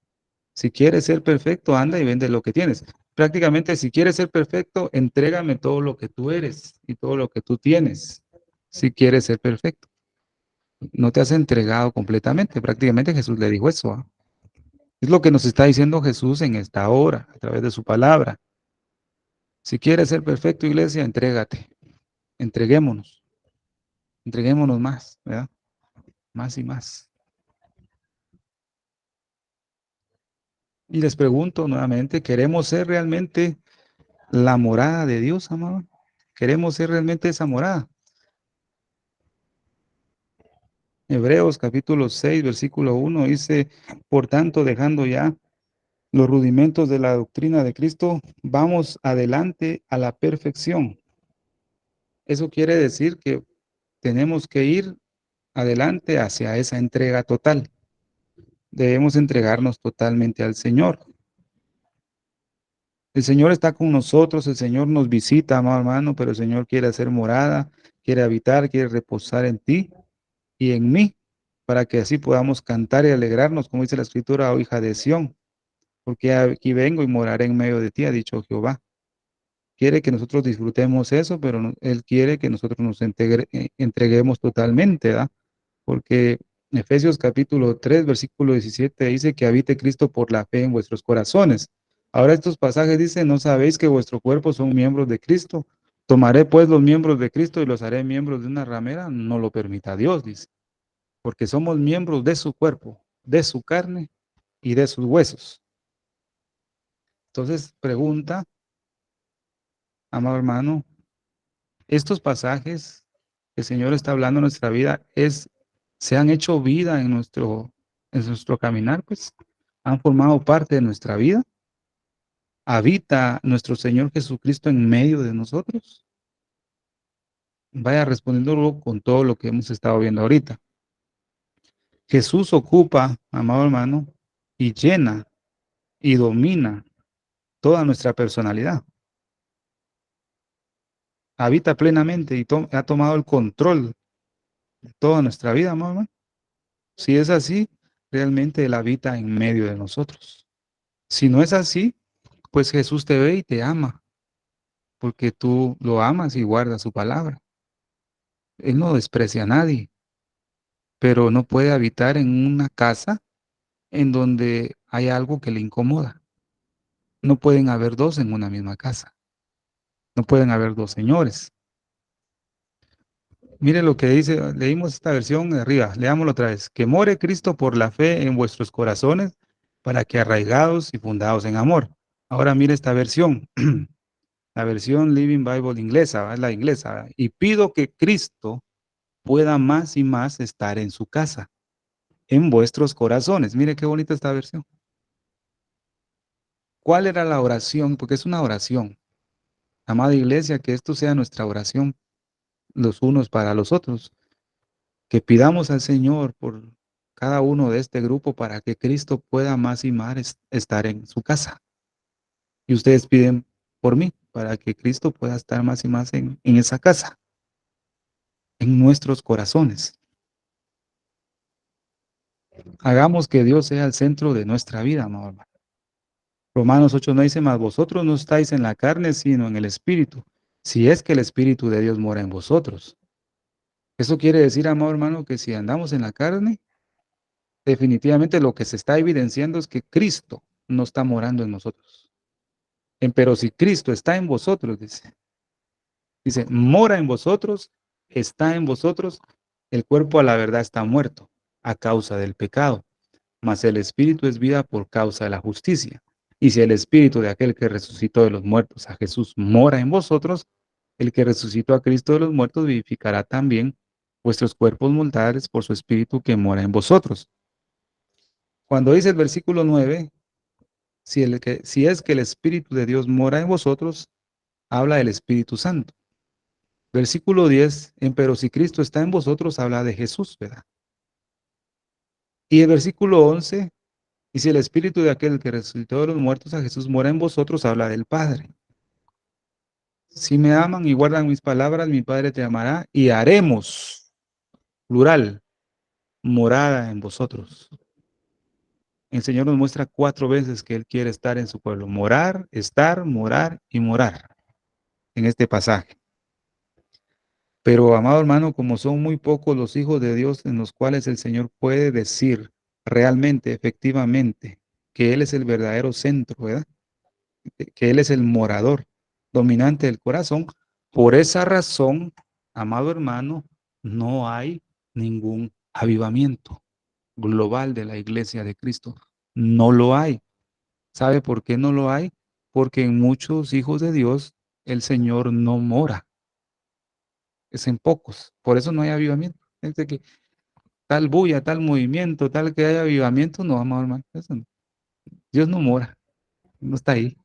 Si quieres ser perfecto, anda y vende lo que tienes. Prácticamente, si quieres ser perfecto, entrégame todo lo que tú eres y todo lo que tú tienes, si quieres ser perfecto. No te has entregado completamente. Prácticamente Jesús le dijo eso. ¿Ah? Es lo que nos está diciendo Jesús en esta hora, a través de su palabra. Si quieres ser perfecto, iglesia, entrégate. Entreguémonos. Entreguémonos más, ¿verdad? Más y más. Y les pregunto nuevamente, ¿queremos ser realmente la morada de Dios, amado? ¿Queremos ser realmente esa morada? Hebreos capítulo 6, versículo 1 dice, por tanto, dejando ya los rudimentos de la doctrina de Cristo, vamos adelante a la perfección. Eso quiere decir que tenemos que ir adelante hacia esa entrega total. Debemos entregarnos totalmente al Señor. El Señor está con nosotros, el Señor nos visita, amado hermano, pero el Señor quiere hacer morada, quiere habitar, quiere reposar en ti y en mí, para que así podamos cantar y alegrarnos, como dice la Escritura, oh hija de Sión, porque aquí vengo y moraré en medio de ti, ha dicho Jehová. Quiere que nosotros disfrutemos eso, pero Él quiere que nosotros nos entreguemos totalmente, ¿verdad? Porque Efesios capítulo 3, versículo 17 dice que habite Cristo por la fe en vuestros corazones. Ahora estos pasajes dicen, ¿no sabéis que vuestro cuerpo son miembros de Cristo? ¿Tomaré pues los miembros de Cristo y los haré miembros de una ramera? No lo permita Dios, dice, porque somos miembros de su cuerpo, de su carne y de sus huesos. Entonces, pregunta, amado hermano, estos pasajes que el Señor está hablando en nuestra vida se han hecho vida en nuestro caminar, pues han formado parte de nuestra vida. ¿Habita nuestro Señor Jesucristo en medio de nosotros? Vaya respondiéndolo con todo lo que hemos estado viendo ahorita. Jesús ocupa, amado hermano, y llena y domina toda nuestra personalidad. Habita plenamente y ha tomado el control de toda nuestra vida, amado hermano. Si es así, realmente Él habita en medio de nosotros. Si no es así, pues Jesús te ve y te ama, porque tú lo amas y guardas su palabra. Él no desprecia a nadie, pero no puede habitar en una casa en donde hay algo que le incomoda. No pueden haber dos en una misma casa. No pueden haber dos señores. Mire lo que dice, leímos esta versión de arriba, leámoslo otra vez. Que more Cristo por la fe en vuestros corazones, para que arraigados y fundados en amor. Ahora mire esta versión, la versión Living Bible inglesa, es la inglesa. Y pido que Cristo pueda más y más estar en su casa, en vuestros corazones. Mire qué bonita esta versión. ¿Cuál era la oración? Porque es una oración. Amada iglesia, que esto sea nuestra oración los unos para los otros. Que pidamos al Señor por cada uno de este grupo para que Cristo pueda más y más estar en su casa. Y ustedes piden por mí, para que Cristo pueda estar más y más en esa casa, en nuestros corazones. Hagamos que Dios sea el centro de nuestra vida, amado hermano. Romanos 8 no dice más, vosotros no estáis en la carne, sino en el Espíritu, si es que el Espíritu de Dios mora en vosotros. Eso quiere decir, amado hermano, que si andamos en la carne, definitivamente lo que se está evidenciando es que Cristo no está morando en nosotros. Pero si Cristo está en vosotros, dice, mora en vosotros, está en vosotros, el cuerpo a la verdad está muerto a causa del pecado, mas el espíritu es vida por causa de la justicia. Y si el espíritu de aquel que resucitó de los muertos a Jesús mora en vosotros, el que resucitó a Cristo de los muertos vivificará también vuestros cuerpos mortales por su espíritu que mora en vosotros. Cuando dice el versículo 9, si es que el espíritu de Dios mora en vosotros, habla del Espíritu Santo. Versículo 10, pero si Cristo está en vosotros, habla de Jesús, ¿verdad? Y el versículo 11, y si el espíritu de aquel que resucitó de los muertos a Jesús mora en vosotros, habla del Padre. Si me aman y guardan mis palabras, mi Padre te amará y haremos, plural, morada en vosotros. El Señor nos muestra 4 veces que Él quiere estar en su pueblo. Morar, estar, morar y morar en este pasaje. Pero, amado hermano, como son muy pocos los hijos de Dios en los cuales el Señor puede decir realmente, efectivamente, que Él es el verdadero centro, ¿verdad? Que Él es el morador dominante del corazón. Por esa razón, amado hermano, no hay ningún avivamiento global de la iglesia de Cristo. No lo hay. ¿Sabe por qué no lo hay? Porque en muchos hijos de Dios el Señor no mora, es en pocos. Por eso no hay avivamiento. Es de que tal bulla, tal movimiento, tal que haya avivamiento, no, amado hermano. Eso no. Dios no mora, no está ahí.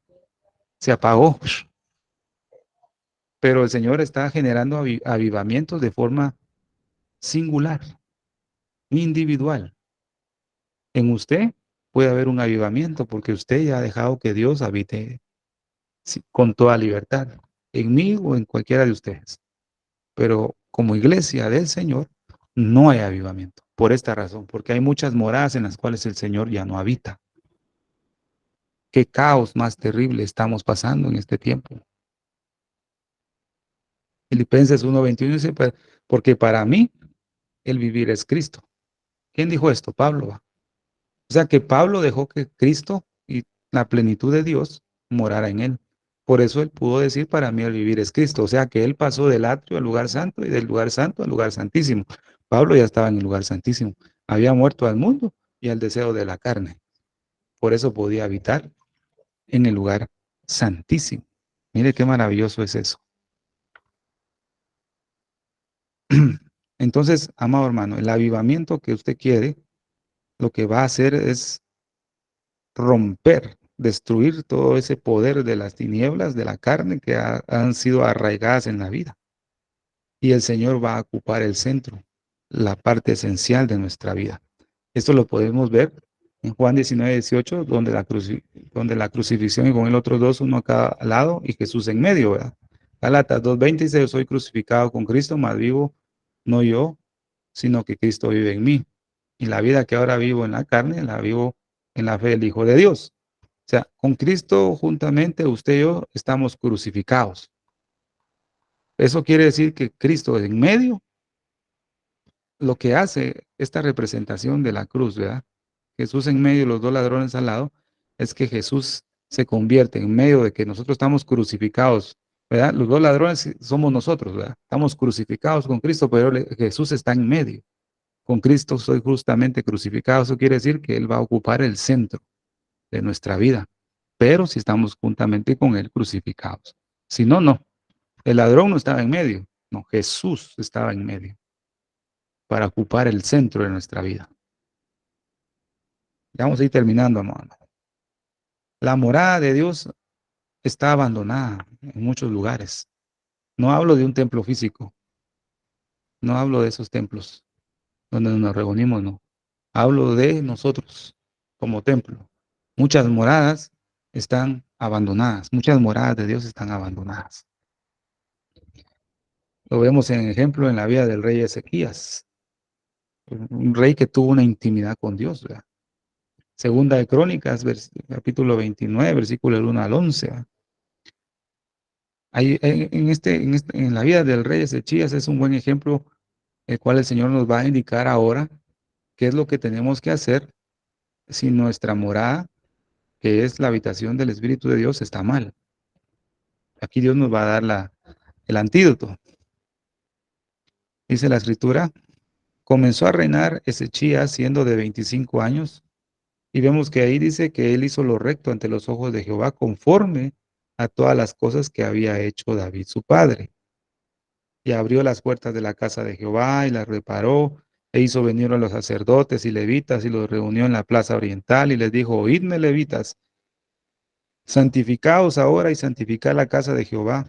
Se apagó. Pero el Señor está generando avivamientos de forma singular, individual. En usted puede haber un avivamiento porque usted ya ha dejado que Dios habite con toda libertad, en mí o en cualquiera de ustedes. Pero como iglesia del Señor, no hay avivamiento. Por esta razón, porque hay muchas moradas en las cuales el Señor ya no habita. Qué caos más terrible estamos pasando en este tiempo. Filipenses 1:21 dice, porque para mí el vivir es Cristo. ¿Quién dijo esto? Pablo. O sea que Pablo dejó que Cristo y la plenitud de Dios morara en él. Por eso él pudo decir, para mí el vivir es Cristo. O sea que él pasó del atrio al lugar santo y del lugar santo al lugar santísimo. Pablo ya estaba en el lugar santísimo. Había muerto al mundo y al deseo de la carne. Por eso podía habitar en el lugar santísimo. Mire qué maravilloso es eso. Entonces, amado hermano, el avivamiento que usted quiere, lo que va a hacer es romper, destruir todo ese poder de las tinieblas, de la carne que han sido arraigadas en la vida. Y el Señor va a ocupar el centro, la parte esencial de nuestra vida. Esto lo podemos ver en Juan 19:18, donde la crucifixión y con el otro dos, uno a cada lado y Jesús en medio, ¿verdad? Gálatas 2:20 dice, yo soy crucificado con Cristo, mas vivo no yo, sino que Cristo vive en mí. Y la vida que ahora vivo en la carne, la vivo en la fe del Hijo de Dios. O sea, con Cristo juntamente usted y yo estamos crucificados. Eso quiere decir que Cristo en medio, lo que hace esta representación de la cruz, ¿verdad? Jesús en medio, los dos ladrones al lado, es que Jesús se convierte en medio de que nosotros estamos crucificados, ¿verdad? Los dos ladrones somos nosotros, ¿verdad? Estamos crucificados con Cristo, pero Jesús está en medio. Con Cristo soy justamente crucificado. Eso quiere decir que Él va a ocupar el centro de nuestra vida, pero si estamos juntamente con Él crucificados. Si no, no. El ladrón no estaba en medio, no, Jesús estaba en medio para ocupar el centro de nuestra vida. Ya vamos a ir terminando, hermano. La morada de Dios está abandonada en muchos lugares. No hablo de un templo físico, no hablo de esos templos donde nos reunimos, no. Hablo de nosotros como templo. Muchas moradas están abandonadas, muchas moradas de Dios están abandonadas. Lo vemos en ejemplo en la vida del rey Ezequías, un rey que tuvo una intimidad con Dios, ¿verdad? Segunda de Crónicas, capítulo 29, versículo del 1 al 11. ¿Verdad? En la vida del rey Ezequías es un buen ejemplo, el cual el Señor nos va a indicar ahora qué es lo que tenemos que hacer si nuestra morada, que es la habitación del Espíritu de Dios, está mal. Aquí Dios nos va a dar el antídoto. Dice la Escritura, comenzó a reinar Ezechías siendo de 25 años, y vemos que ahí dice que él hizo lo recto ante los ojos de Jehová conforme a todas las cosas que había hecho David su padre. Y abrió las puertas de la casa de Jehová y las reparó, e hizo venir a los sacerdotes y levitas y los reunió en la plaza oriental y les dijo, oídme levitas, santificaos ahora y santificad la casa de Jehová,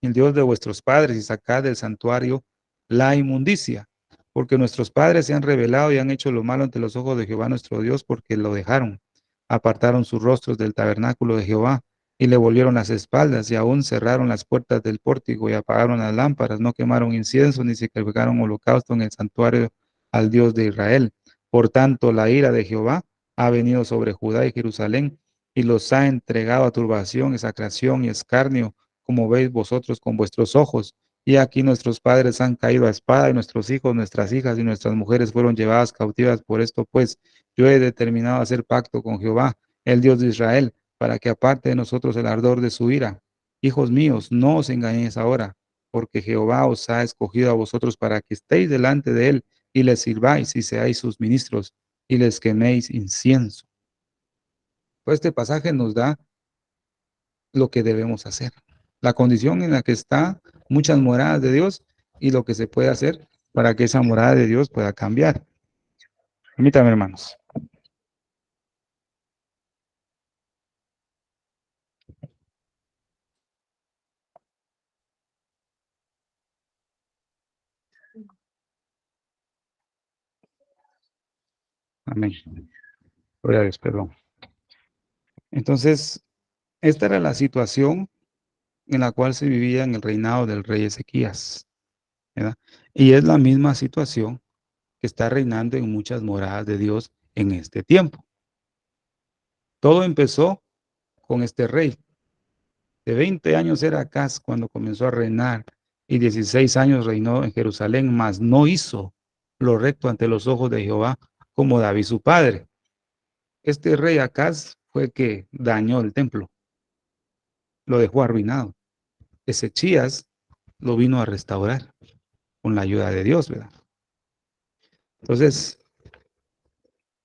el Dios de vuestros padres, y sacad del santuario la inmundicia, porque nuestros padres se han rebelado y han hecho lo malo ante los ojos de Jehová nuestro Dios, porque lo dejaron, apartaron sus rostros del tabernáculo de Jehová, y le volvieron las espaldas, y aún cerraron las puertas del pórtico, y apagaron las lámparas, no quemaron incienso, ni se sacrificaron holocausto en el santuario al Dios de Israel. Por tanto, la ira de Jehová ha venido sobre Judá y Jerusalén, y los ha entregado a turbación, execración y escarnio, como veis vosotros con vuestros ojos, Y aquí nuestros padres han caído a espada, y nuestros hijos, nuestras hijas y nuestras mujeres fueron llevadas cautivas. Por esto, pues, yo he determinado hacer pacto con Jehová, el Dios de Israel, para que aparte de nosotros el ardor de su ira. Hijos míos, no os engañéis ahora, porque Jehová os ha escogido a vosotros para que estéis delante de él y les sirváis y seáis sus ministros y les queméis incienso. Pues este pasaje nos da lo que debemos hacer, la condición en la que está muchas moradas de Dios y lo que se puede hacer para que esa morada de Dios pueda cambiar. Permítame, hermanos. Amén. Gloria a Dios, perdón. Entonces, esta era la situación en la cual se vivía en el reinado del rey Ezequías, ¿verdad? Y es la misma situación que está reinando en muchas moradas de Dios en este tiempo. Todo empezó con este rey. De 20 años era Acaz cuando comenzó a reinar y 16 años reinó en Jerusalén, mas no hizo lo recto ante los ojos de Jehová como David su padre. Este rey Acaz fue el que dañó el templo, lo dejó arruinado. Ezechías lo vino a restaurar con la ayuda de Dios, ¿verdad? Entonces,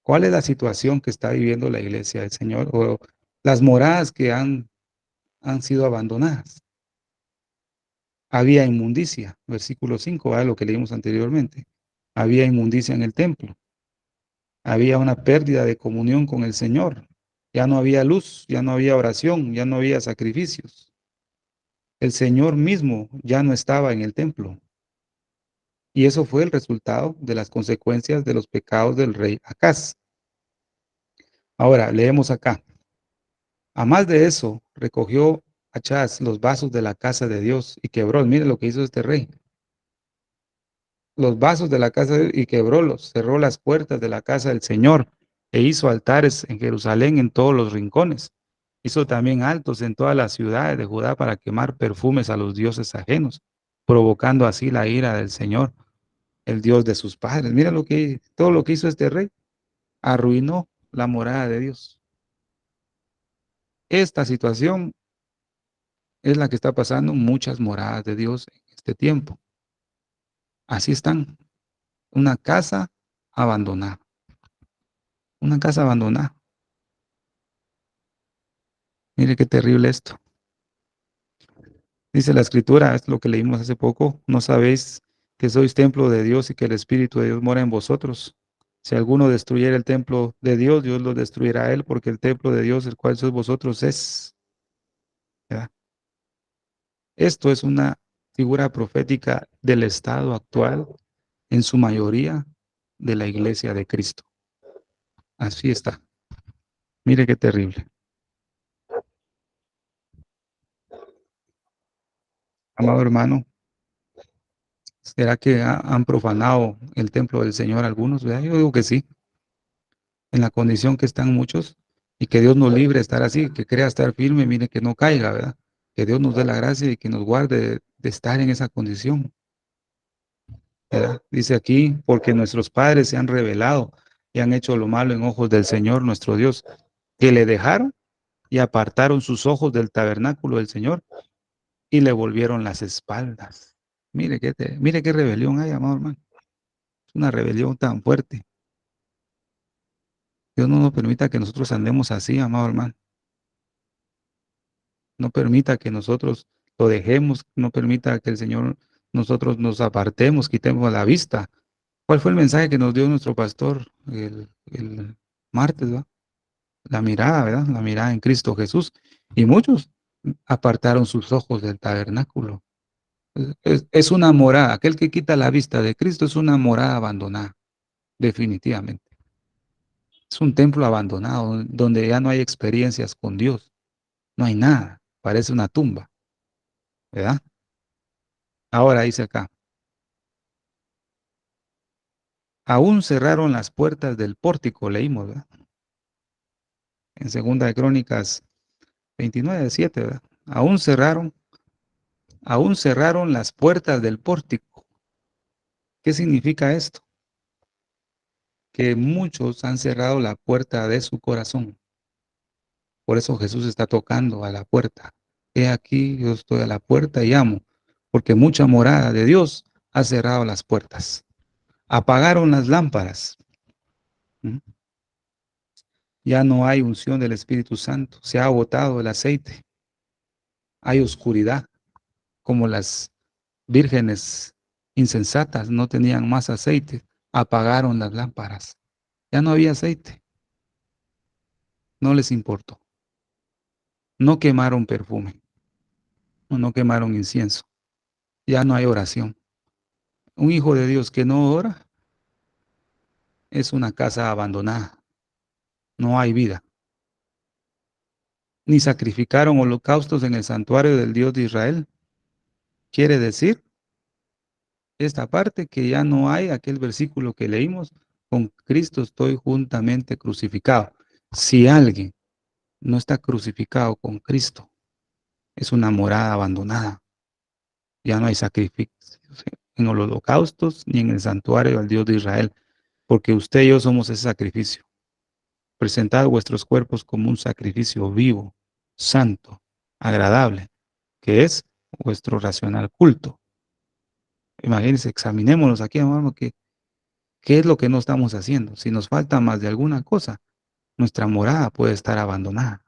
¿cuál es la situación que está viviendo la iglesia del Señor o las moradas que han sido abandonadas? Había inmundicia, versículo 5, lo que leímos anteriormente. Había inmundicia en el templo. Había una pérdida de comunión con el Señor. Ya no había luz, ya no había oración, ya no había sacrificios. El Señor mismo ya no estaba en el templo. Y eso fue el resultado de las consecuencias de los pecados del rey Acaz. Ahora, leemos acá. A más de eso, recogió Achaz los vasos de la casa de Dios y quebró. Mire lo que hizo este rey. Los vasos de la casa y quebrólos, cerró las puertas de la casa del Señor e hizo altares en Jerusalén en todos los rincones. Hizo también altos en todas las ciudades de Judá para quemar perfumes a los dioses ajenos, provocando así la ira del Señor, el Dios de sus padres. Mira todo lo que hizo este rey, arruinó la morada de Dios. Esta situación es la que está pasando en muchas moradas de Dios en este tiempo. Así están, una casa abandonada, una casa abandonada. Mire qué terrible esto. Dice la escritura, es lo que leímos hace poco, no sabéis que sois templo de Dios y que el Espíritu de Dios mora en vosotros. Si alguno destruyera el templo de Dios, Dios lo destruirá a él, porque el templo de Dios, el cual sois vosotros, es. ¿Verdad? Esto es una figura profética del estado actual, en su mayoría, de la iglesia de Cristo. Así está. Mire qué terrible. Amado hermano, ¿será que han profanado el templo del Señor algunos? ¿Verdad? Yo digo que sí, en la condición que están muchos, y que Dios nos libre de estar así, que crea estar firme, mire que no caiga, ¿verdad? Que Dios nos dé la gracia y que nos guarde de estar en esa condición, ¿verdad? Dice aquí, porque nuestros padres se han rebelado y han hecho lo malo en ojos del Señor nuestro Dios, que le dejaron y apartaron sus ojos del tabernáculo del Señor y le volvieron las espaldas. Mire qué rebelión hay, amado hermano. Es una rebelión tan fuerte. Dios no nos permita que nosotros andemos así, amado hermano. No permita que nosotros lo dejemos, no permita que el Señor nosotros nos apartemos, quitemos la vista. ¿Cuál fue el mensaje que nos dio nuestro pastor el martes, ¿verdad? La mirada, ¿verdad? La mirada en Cristo Jesús. Y muchos apartaron sus ojos del tabernáculo. Es una morada. Aquel que quita la vista de Cristo es una morada abandonada, definitivamente. Es un templo abandonado donde ya no hay experiencias con Dios. No hay nada. Parece una tumba, ¿verdad? Ahora dice acá, aún cerraron las puertas del pórtico, leímos, ¿verdad? En segunda de Crónicas 29:7, ¿verdad? Aún cerraron aún cerraron las puertas del pórtico. ¿Qué significa esto? Que muchos han cerrado la puerta de su corazón. Por eso Jesús está tocando a la puerta. He aquí, yo estoy a la puerta y llamo, porque mucha morada de Dios ha cerrado las puertas. Apagaron las lámparas. ¿Mm? Ya no hay unción del Espíritu Santo. Se ha agotado el aceite. Hay oscuridad, como las vírgenes insensatas no tenían más aceite. Apagaron las lámparas. Ya no había aceite. No les importó. No quemaron perfume. No quemaron incienso. Ya no hay oración. Un hijo de Dios que no ora es una casa abandonada. No hay vida. Ni sacrificaron holocaustos en el santuario del Dios de Israel. Quiere decir esta parte que ya no hay aquel versículo que leímos, con Cristo estoy juntamente crucificado. Si alguien no está crucificado con Cristo, es una morada abandonada. Ya no hay sacrificios en los holocaustos ni en el santuario del Dios de Israel, porque usted y yo somos ese sacrificio. Presentad vuestros cuerpos como un sacrificio vivo, santo, agradable, que es vuestro racional culto. Imagínense, examinémonos aquí, hermano, qué es lo que no estamos haciendo. Si nos falta más de alguna cosa, nuestra morada puede estar abandonada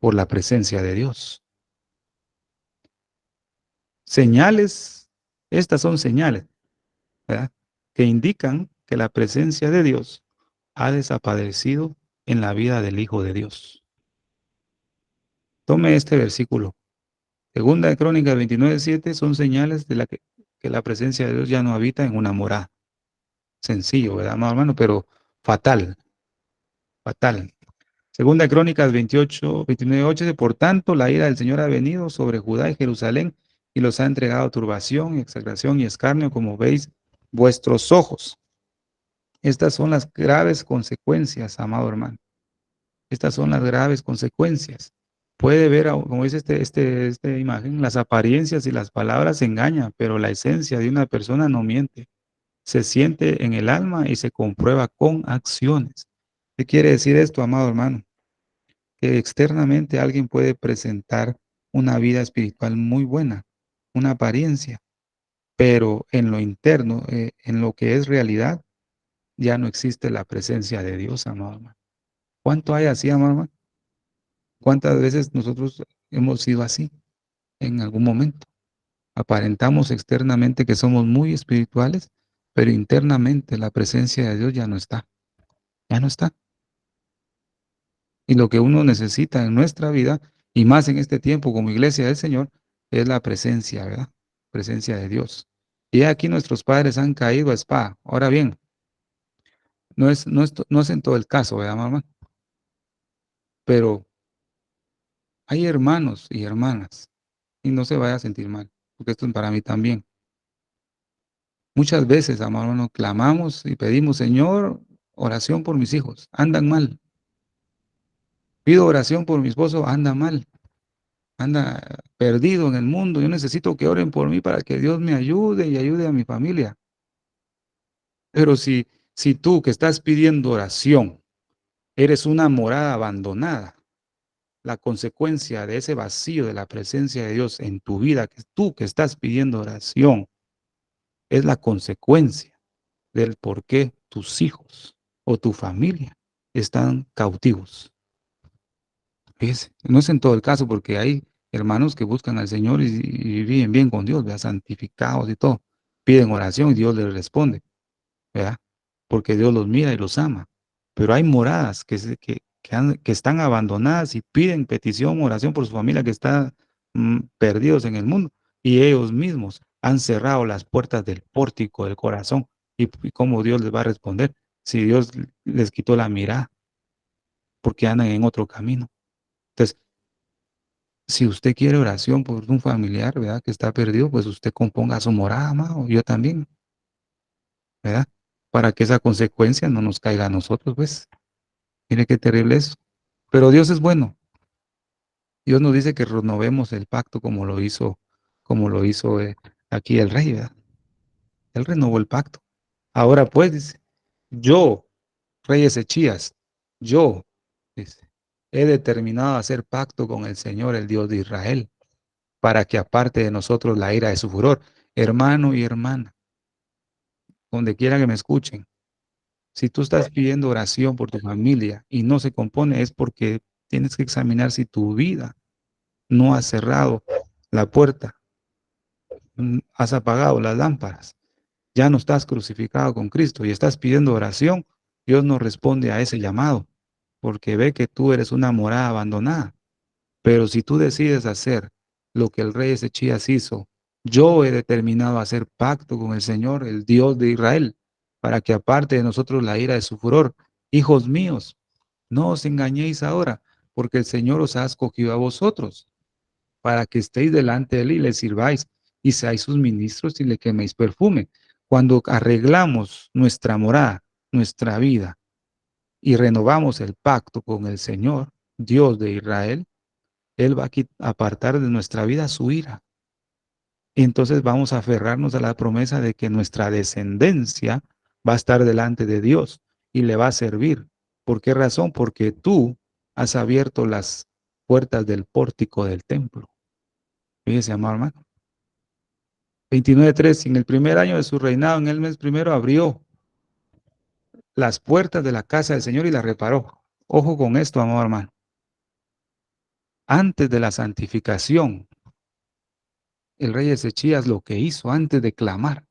por la presencia de Dios. Señales, estas son señales, ¿verdad?, que indican que la presencia de Dios ha desaparecido en la vida del Hijo de Dios. Tome este versículo. Segunda de Crónicas 29:7 son señales de que la presencia de Dios ya no habita en una morada. Sencillo, ¿verdad, hermano? Pero fatal, fatal. Segunda de Crónicas 29:8 dice, por tanto, la ira del Señor ha venido sobre Judá y Jerusalén y los ha entregado a turbación, exasperación y escarnio, como veis vuestros ojos. Estas son las graves consecuencias, amado hermano. Estas son las graves consecuencias. Puede ver, como dice esta imagen, las apariencias y las palabras engañan, pero la esencia de una persona no miente. Se siente en el alma y se comprueba con acciones. ¿Qué quiere decir esto, amado hermano? Que externamente alguien puede presentar una vida espiritual muy buena, una apariencia, pero en lo interno, en lo que es realidad, ya no existe la presencia de Dios, amado hermano. ¿Cuánto hay así, amado hermano? ¿Cuántas veces nosotros hemos sido así en algún momento? Aparentamos externamente que somos muy espirituales, pero internamente la presencia de Dios ya no está. Ya no está. Y lo que uno necesita en nuestra vida, y más en este tiempo como iglesia del Señor, es la presencia, ¿verdad? Presencia de Dios. Y aquí nuestros padres han caído a espada. Ahora bien, no es en todo el caso, ¿verdad, mamá? Pero hay hermanos y hermanas, y no se vaya a sentir mal, porque esto es para mí también. Muchas veces, amado, nos clamamos y pedimos, Señor, oración por mis hijos, andan mal. Pido oración por mi esposo, anda mal, anda perdido en el mundo. Yo necesito que oren por mí para que Dios me ayude y ayude a mi familia. Pero si tú que estás pidiendo oración eres una morada abandonada, la consecuencia de ese vacío de la presencia de Dios en tu vida, que tú que estás pidiendo oración, es la consecuencia del por qué tus hijos o tu familia están cautivos. Fíjese, no es en todo el caso, porque hay hermanos que buscan al Señor y viven bien con Dios, ¿verdad? Santificados y todo. Piden oración y Dios les responde, ¿verdad? Porque Dios los mira y los ama. Pero hay moradas que están abandonadas y piden petición, oración por su familia que está perdidos en el mundo. Y ellos mismos han cerrado las puertas del pórtico del corazón. ¿Y cómo Dios les va a responder si Dios les quitó la mirada? Porque andan en otro camino. Entonces, si usted quiere oración por un familiar, ¿verdad?, que está perdido, pues usted componga su morada, amado, yo también, ¿verdad? Para que esa consecuencia no nos caiga a nosotros, pues. Mire qué terrible es. Pero Dios es bueno. Dios nos dice que renovemos el pacto como lo hizo aquí el rey, ¿verdad? Él renovó el pacto. Ahora pues, dice, yo, rey Ezechías, yo, dice, he determinado hacer pacto con el Señor, el Dios de Israel, para que aparte de nosotros la ira de su furor. Hermano y hermana, donde quiera que me escuchen, si tú estás pidiendo oración por tu familia y no se compone, es porque tienes que examinar si tu vida no ha cerrado la puerta, has apagado las lámparas, ya no estás crucificado con Cristo y estás pidiendo oración. Dios no responde a ese llamado porque ve que tú eres una morada abandonada. Pero si tú decides hacer lo que el rey Ezechías hizo, yo he determinado hacer pacto con el Señor, el Dios de Israel, para que aparte de nosotros la ira de su furor. Hijos míos, no os engañéis ahora, porque el Señor os ha escogido a vosotros, para que estéis delante de él y le sirváis, y seáis sus ministros y le queméis perfume. Cuando arreglamos nuestra morada, nuestra vida, y renovamos el pacto con el Señor, Dios de Israel, él va a apartar de nuestra vida su ira. Y entonces vamos a aferrarnos a la promesa de que nuestra descendencia va a estar delante de Dios y le va a servir. ¿Por qué razón? Porque tú has abierto las puertas del pórtico del templo. Fíjese, amado hermano. 29:3, en el primer año de su reinado, en el mes primero, abrió las puertas de la casa del Señor y la reparó. Ojo con esto, amado hermano. Antes de la santificación, el rey Ezechías lo que hizo antes de clamar,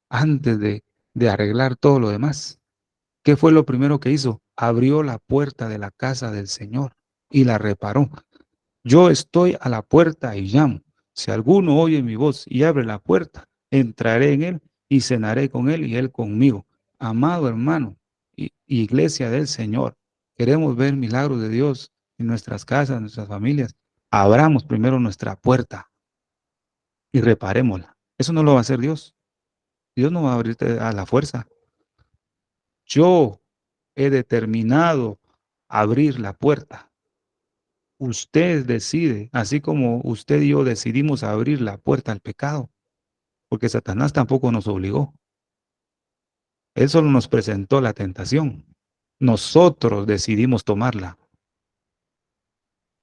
antes de arreglar todo lo demás, ¿qué fue lo primero que hizo? Abrió la puerta de la casa del Señor y la reparó. Yo estoy a la puerta y llamo. Si alguno oye mi voz y abre la puerta, entraré en él y cenaré con él y él conmigo. Amado hermano y iglesia del Señor, queremos ver milagros de Dios en nuestras casas, en nuestras familias. Abramos primero nuestra puerta y reparémosla. Eso no lo va a hacer Dios. Dios no va a abrirte a la fuerza. Yo he determinado abrir la puerta. Usted decide, así como usted y yo decidimos abrir la puerta al pecado, porque Satanás tampoco nos obligó. Él solo nos presentó la tentación. Nosotros decidimos tomarla,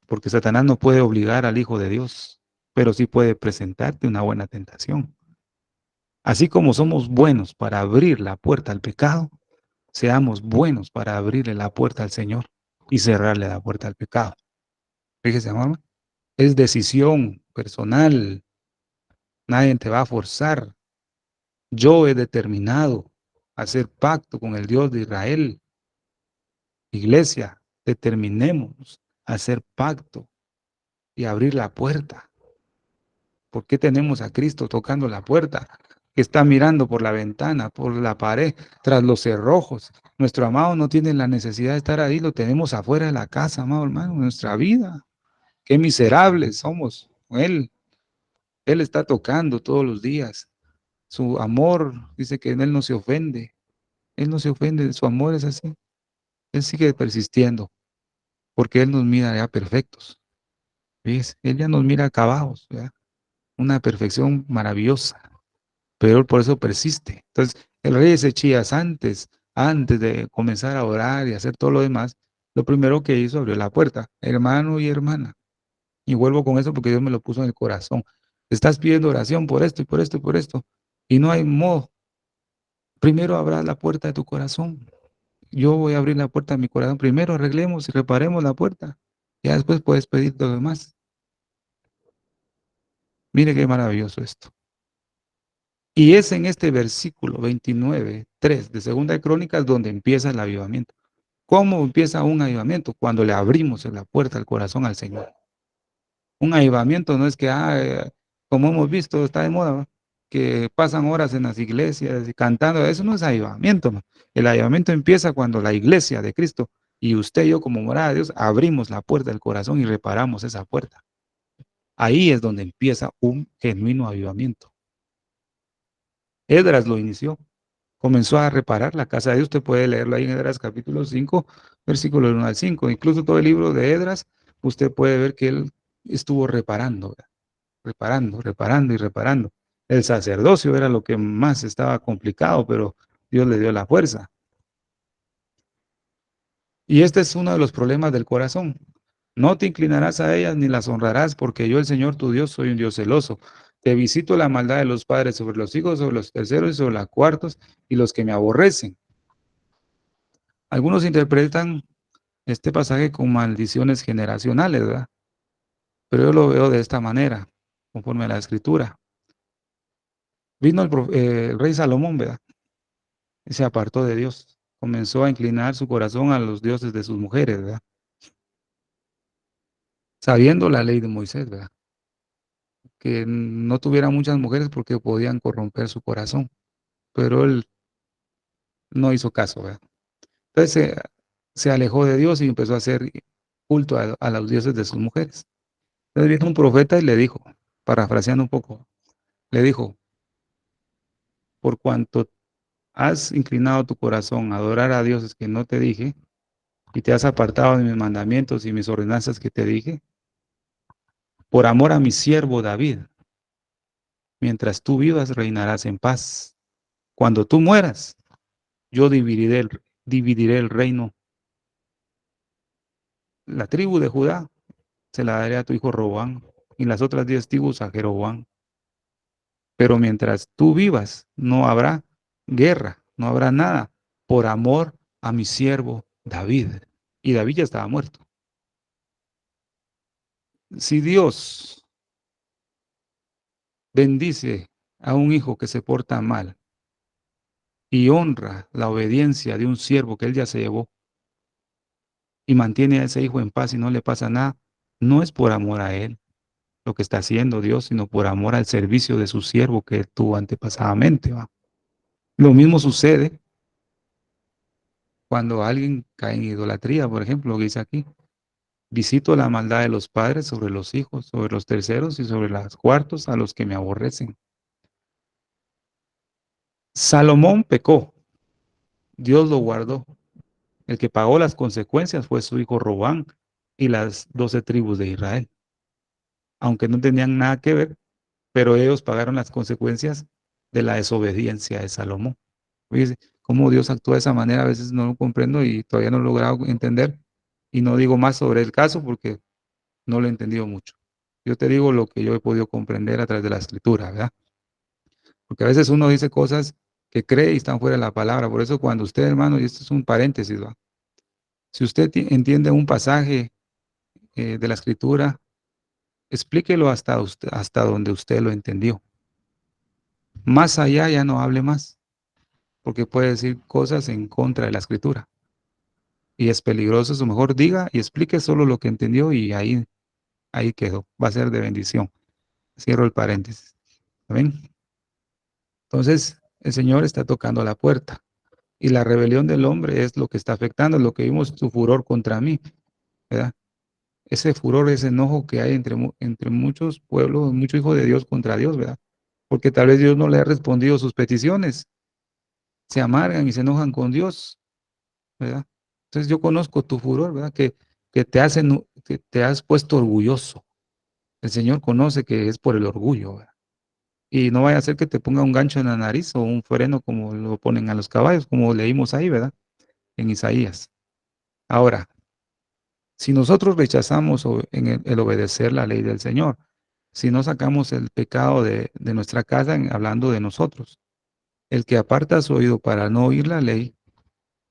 porque Satanás no puede obligar al Hijo de Dios, pero sí puede presentarte una buena tentación. Así como somos buenos para abrir la puerta al pecado, seamos buenos para abrirle la puerta al Señor y cerrarle la puerta al pecado. Fíjese, amor, es decisión personal. Nadie te va a forzar. Yo he determinado hacer pacto con el Dios de Israel. Iglesia, determinemos hacer pacto y abrir la puerta. ¿Por qué tenemos a Cristo tocando la puerta? Que está mirando por la ventana, por la pared, tras los cerrojos. Nuestro amado no tiene la necesidad de estar ahí, lo tenemos afuera de la casa, amado hermano, nuestra vida. Qué miserables somos. Él está tocando todos los días. Su amor, dice que en Él no se ofende. Él no se ofende, su amor es así. Él sigue persistiendo, porque Él nos mira ya perfectos. ¿Ves? Él ya nos mira acabados, ¿verdad? Una perfección maravillosa, pero Él por eso persiste. Entonces, el rey Ezechías antes de comenzar a orar y hacer todo lo demás, lo primero que hizo, abrió la puerta, hermano y hermana. Y vuelvo con eso porque Dios me lo puso en el corazón. Estás pidiendo oración por esto y por esto y por esto, y no hay modo. Primero abra la puerta de tu corazón. Yo voy a abrir la puerta de mi corazón. Primero arreglemos y reparemos la puerta. Ya después puedes pedir lo demás. Mire qué maravilloso esto. Y es en este versículo 29:3 de Segunda de Crónicas donde empieza el avivamiento. ¿Cómo empieza un avivamiento? Cuando le abrimos la puerta al corazón al Señor. Un avivamiento no es que, como hemos visto, está de moda, ¿va? Que pasan horas en las iglesias y cantando. Eso no es avivamiento, ¿no? El avivamiento empieza cuando la iglesia de Cristo y usted y yo como morada de Dios abrimos la puerta del corazón y reparamos esa puerta. Ahí es donde empieza un genuino avivamiento. Esdras lo inició, comenzó a reparar la casa de Dios. Usted puede leerlo ahí en Esdras capítulo 5, versículo 1 al 5. Incluso todo el libro de Esdras, usted puede ver que él estuvo reparando, ¿verdad? reparando, reparando y reparando. El sacerdocio era lo que más estaba complicado, pero Dios le dio la fuerza. Y este es uno de los problemas del corazón. No te inclinarás a ellas ni las honrarás, porque yo, el Señor tu Dios, soy un Dios celoso. Te visito la maldad de los padres sobre los hijos, sobre los terceros y sobre los cuartos, y los que me aborrecen. Algunos interpretan este pasaje con maldiciones generacionales, ¿verdad? Pero yo lo veo de esta manera, conforme a la escritura. Vino el rey Salomón, ¿verdad? Y se apartó de Dios. Comenzó a inclinar su corazón a los dioses de sus mujeres, ¿verdad? Sabiendo la ley de Moisés, ¿verdad? Que no tuviera muchas mujeres porque podían corromper su corazón. Pero él no hizo caso, ¿verdad? Entonces se alejó de Dios y empezó a hacer culto a los dioses de sus mujeres. Entonces vino un profeta y le dijo, parafraseando un poco, le dijo, por cuanto has inclinado tu corazón a adorar a dioses que no te dije, y te has apartado de mis mandamientos y mis ordenanzas que te dije, por amor a mi siervo David, mientras tú vivas reinarás en paz. Cuando tú mueras, yo dividiré el reino. La tribu de Judá se la daré a tu hijo Roboam, y las otras 10 tribus a Jeroboam. Pero mientras tú vivas, no habrá guerra, no habrá nada, por amor a mi siervo David. Y David ya estaba muerto. Si Dios bendice a un hijo que se porta mal y honra la obediencia de un siervo que él ya se llevó y mantiene a ese hijo en paz y no le pasa nada, no es por amor a él lo que está haciendo Dios, sino por amor al servicio de su siervo que él tuvo antepasadamente, ¿va? Lo mismo sucede cuando alguien cae en idolatría, por ejemplo, lo que dice aquí. Visito la maldad de los padres sobre los hijos, sobre los terceros y sobre los cuartos a los que me aborrecen. Salomón pecó, Dios lo guardó. El que pagó las consecuencias fue su hijo Robán y las 12 tribus de Israel, aunque no tenían nada que ver, pero ellos pagaron las consecuencias de la desobediencia de Salomón. Fíjese cómo Dios actúa de esa manera, a veces no lo comprendo y todavía no lo he logrado entender, y no digo más sobre el caso porque no lo he entendido mucho. Yo te digo lo que yo he podido comprender a través de la escritura, ¿verdad? Porque a veces uno dice cosas que cree y están fuera de la palabra. Por eso cuando usted, hermano, y esto es un paréntesis, ¿va? Si usted entiende un pasaje de la escritura, explíquelo hasta donde usted lo entendió. Más allá ya no hable más, porque puede decir cosas en contra de la escritura. Y es peligroso, eso mejor diga y explique solo lo que entendió y ahí quedó. Va a ser de bendición. Cierro el paréntesis. ¿Ven? Entonces, el Señor está tocando la puerta. Y la rebelión del hombre es lo que está afectando, lo que vimos, su furor contra mí, ¿verdad? Ese furor, ese enojo que hay entre muchos pueblos, muchos hijos de Dios contra Dios, ¿verdad? Porque tal vez Dios no le ha respondido sus peticiones, se amargan y se enojan con Dios, ¿verdad? Entonces yo conozco tu furor, ¿verdad? Que te has puesto orgulloso. El Señor conoce que es por el orgullo, ¿verdad? Y no vaya a ser que te ponga un gancho en la nariz o un freno como lo ponen a los caballos, como leímos ahí, ¿verdad? En Isaías. Ahora, si nosotros rechazamos en el obedecer la ley del Señor, si no sacamos el pecado de nuestra casa, hablando de nosotros, el que aparta su oído para no oír la ley,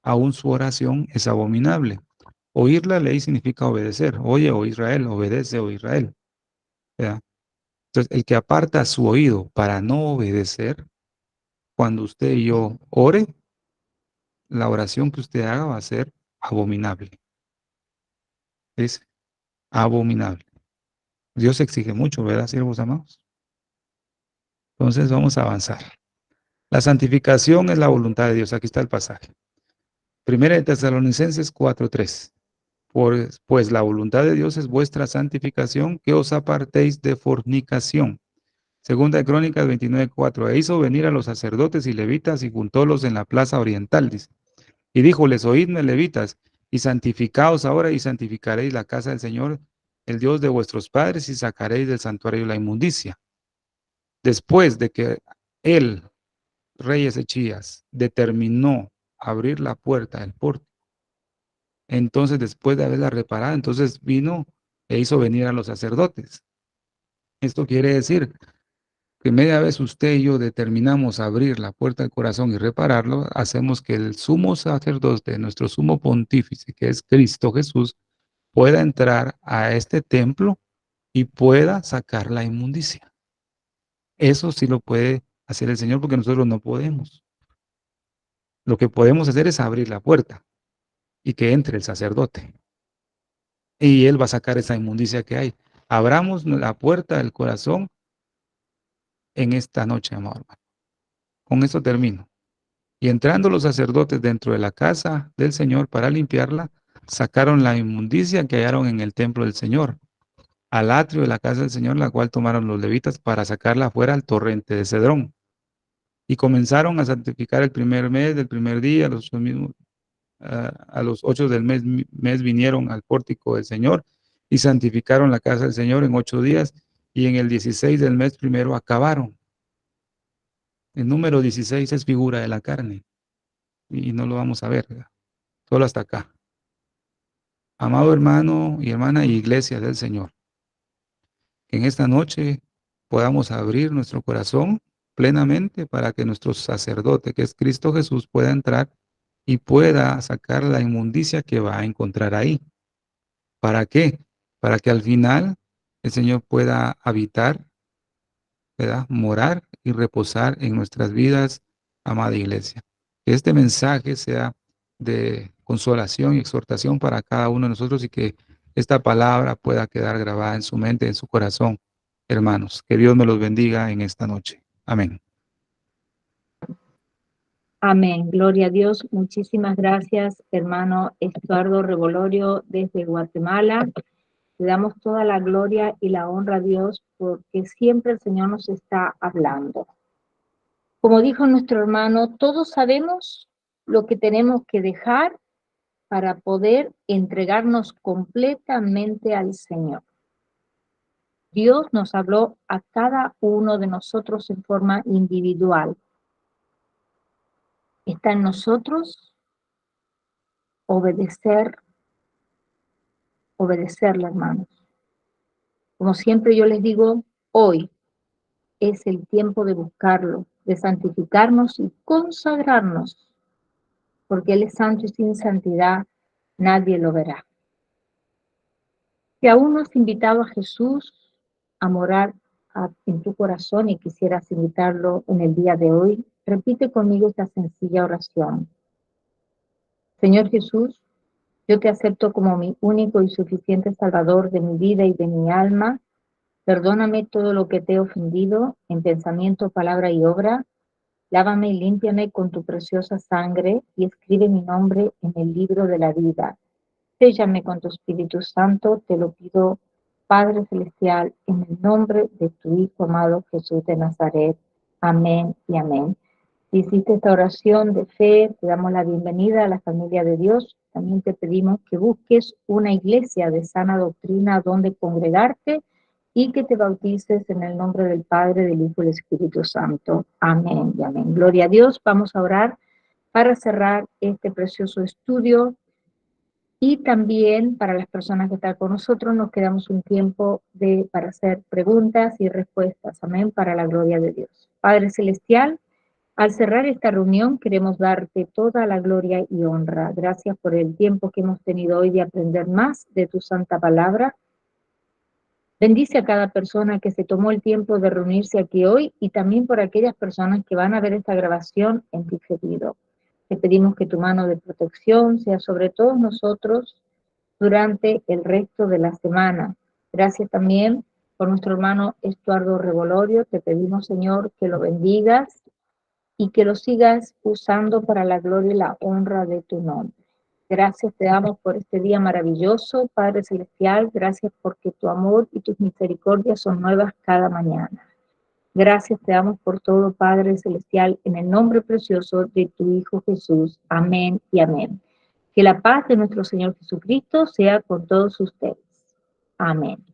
aún su oración es abominable. Oír la ley significa obedecer. Oye, oh Israel, obedece, oh Israel. ¿Verdad? Entonces, el que aparta su oído para no obedecer, cuando usted y yo ore, la oración que usted haga va a ser abominable. Es abominable. Dios exige mucho, ¿verdad, siervos amados? Entonces vamos a avanzar. La santificación es la voluntad de Dios. Aquí está el pasaje. Primera de Tesalonicenses 4:3. Pues la voluntad de Dios es vuestra santificación, que os apartéis de fornicación. Segunda de Crónicas 29:4. E hizo venir a los sacerdotes y levitas y juntólos en la plaza oriental, dice. Y díjoles, oídme levitas, y santificaos ahora y santificaréis la casa del Señor, el Dios de vuestros padres, y sacaréis del santuario la inmundicia. Después de que el rey Ezechías determinó abrir la puerta del pórtico, entonces después de haberla reparado, entonces vino e hizo venir a los sacerdotes. Esto quiere decir que media vez usted y yo determinamos abrir la puerta del corazón y repararlo, hacemos que el sumo sacerdote, nuestro sumo pontífice, que es Cristo Jesús, pueda entrar a este templo y pueda sacar la inmundicia. Eso sí lo puede hacer el Señor, porque nosotros no podemos. Lo que podemos hacer es abrir la puerta y que entre el sacerdote. Y Él va a sacar esa inmundicia que hay. Abramos la puerta del corazón en esta noche, amado hermano. Con esto termino. Y entrando los sacerdotes dentro de la casa del Señor para limpiarla, sacaron la inmundicia que hallaron en el templo del Señor, al atrio de la casa del Señor, la cual tomaron los levitas para sacarla afuera al torrente de Cedrón. Y comenzaron a santificar el primer mes del primer día, a los 8 del mes vinieron al pórtico del Señor y santificaron la casa del Señor en 8 días, y en el 16 del mes primero acabaron. El número 16 es figura de la carne y no lo vamos a ver, ¿verdad? Solo hasta acá. Amado hermano y hermana, iglesia del Señor, que en esta noche podamos abrir nuestro corazón plenamente para que nuestro sacerdote, que es Cristo Jesús, pueda entrar y pueda sacar la inmundicia que va a encontrar ahí. ¿Para qué? Para que al final el Señor pueda habitar, ¿verdad? Morar y reposar en nuestras vidas, amada iglesia. Que este mensaje sea de consolación y exhortación para cada uno de nosotros, y que esta palabra pueda quedar grabada en su mente, en su corazón, hermanos. Que Dios me los bendiga en esta noche. Amén. Amén. Gloria a Dios. Muchísimas gracias, hermano Estuardo Revolorio desde Guatemala. Le damos toda la gloria y la honra a Dios, porque siempre el Señor nos está hablando. Como dijo nuestro hermano, todos sabemos lo que tenemos que dejar para poder entregarnos completamente al Señor. Dios nos habló a cada uno de nosotros en forma individual. Está en nosotros obedecerle, hermanos. Como siempre yo les digo, hoy es el tiempo de buscarlo, de santificarnos y consagrarnos, porque Él es santo y sin santidad nadie lo verá. Si aún no has invitado a Jesús a morar en tu corazón y quisieras invitarlo en el día de hoy, repite conmigo esta sencilla oración. Señor Jesús, yo te acepto como mi único y suficiente Salvador de mi vida y de mi alma. Perdóname todo lo que te he ofendido en pensamiento, palabra y obra. Lávame y límpiame con tu preciosa sangre y escribe mi nombre en el libro de la vida. Séllame con tu Espíritu Santo, te lo pido, Padre Celestial, en el nombre de tu Hijo amado Jesús de Nazaret. Amén y amén. Si hiciste esta oración de fe, te damos la bienvenida a la familia de Dios. También te pedimos que busques una iglesia de sana doctrina donde congregarte y que te bautices en el nombre del Padre, del Hijo y del Espíritu Santo. Amén y amén. Gloria a Dios. Vamos a orar para cerrar este precioso estudio. Y también para las personas que están con nosotros, nos quedamos un tiempo para hacer preguntas y respuestas. Amén, para la gloria de Dios. Padre Celestial, al cerrar esta reunión queremos darte toda la gloria y honra. Gracias por el tiempo que hemos tenido hoy de aprender más de tu santa palabra. Bendice a cada persona que se tomó el tiempo de reunirse aquí hoy, y también por aquellas personas que van a ver esta grabación en diferido. Te pedimos que tu mano de protección sea sobre todos nosotros durante el resto de la semana. Gracias también por nuestro hermano Estuardo Revolorio. Te pedimos, Señor, que lo bendigas y que lo sigas usando para la gloria y la honra de tu nombre. Gracias te damos por este día maravilloso, Padre Celestial. Gracias porque tu amor y tus misericordias son nuevas cada mañana. Gracias te damos por todo, Padre Celestial, en el nombre precioso de tu Hijo Jesús. Amén y amén. Que la paz de nuestro Señor Jesucristo sea con todos ustedes. Amén.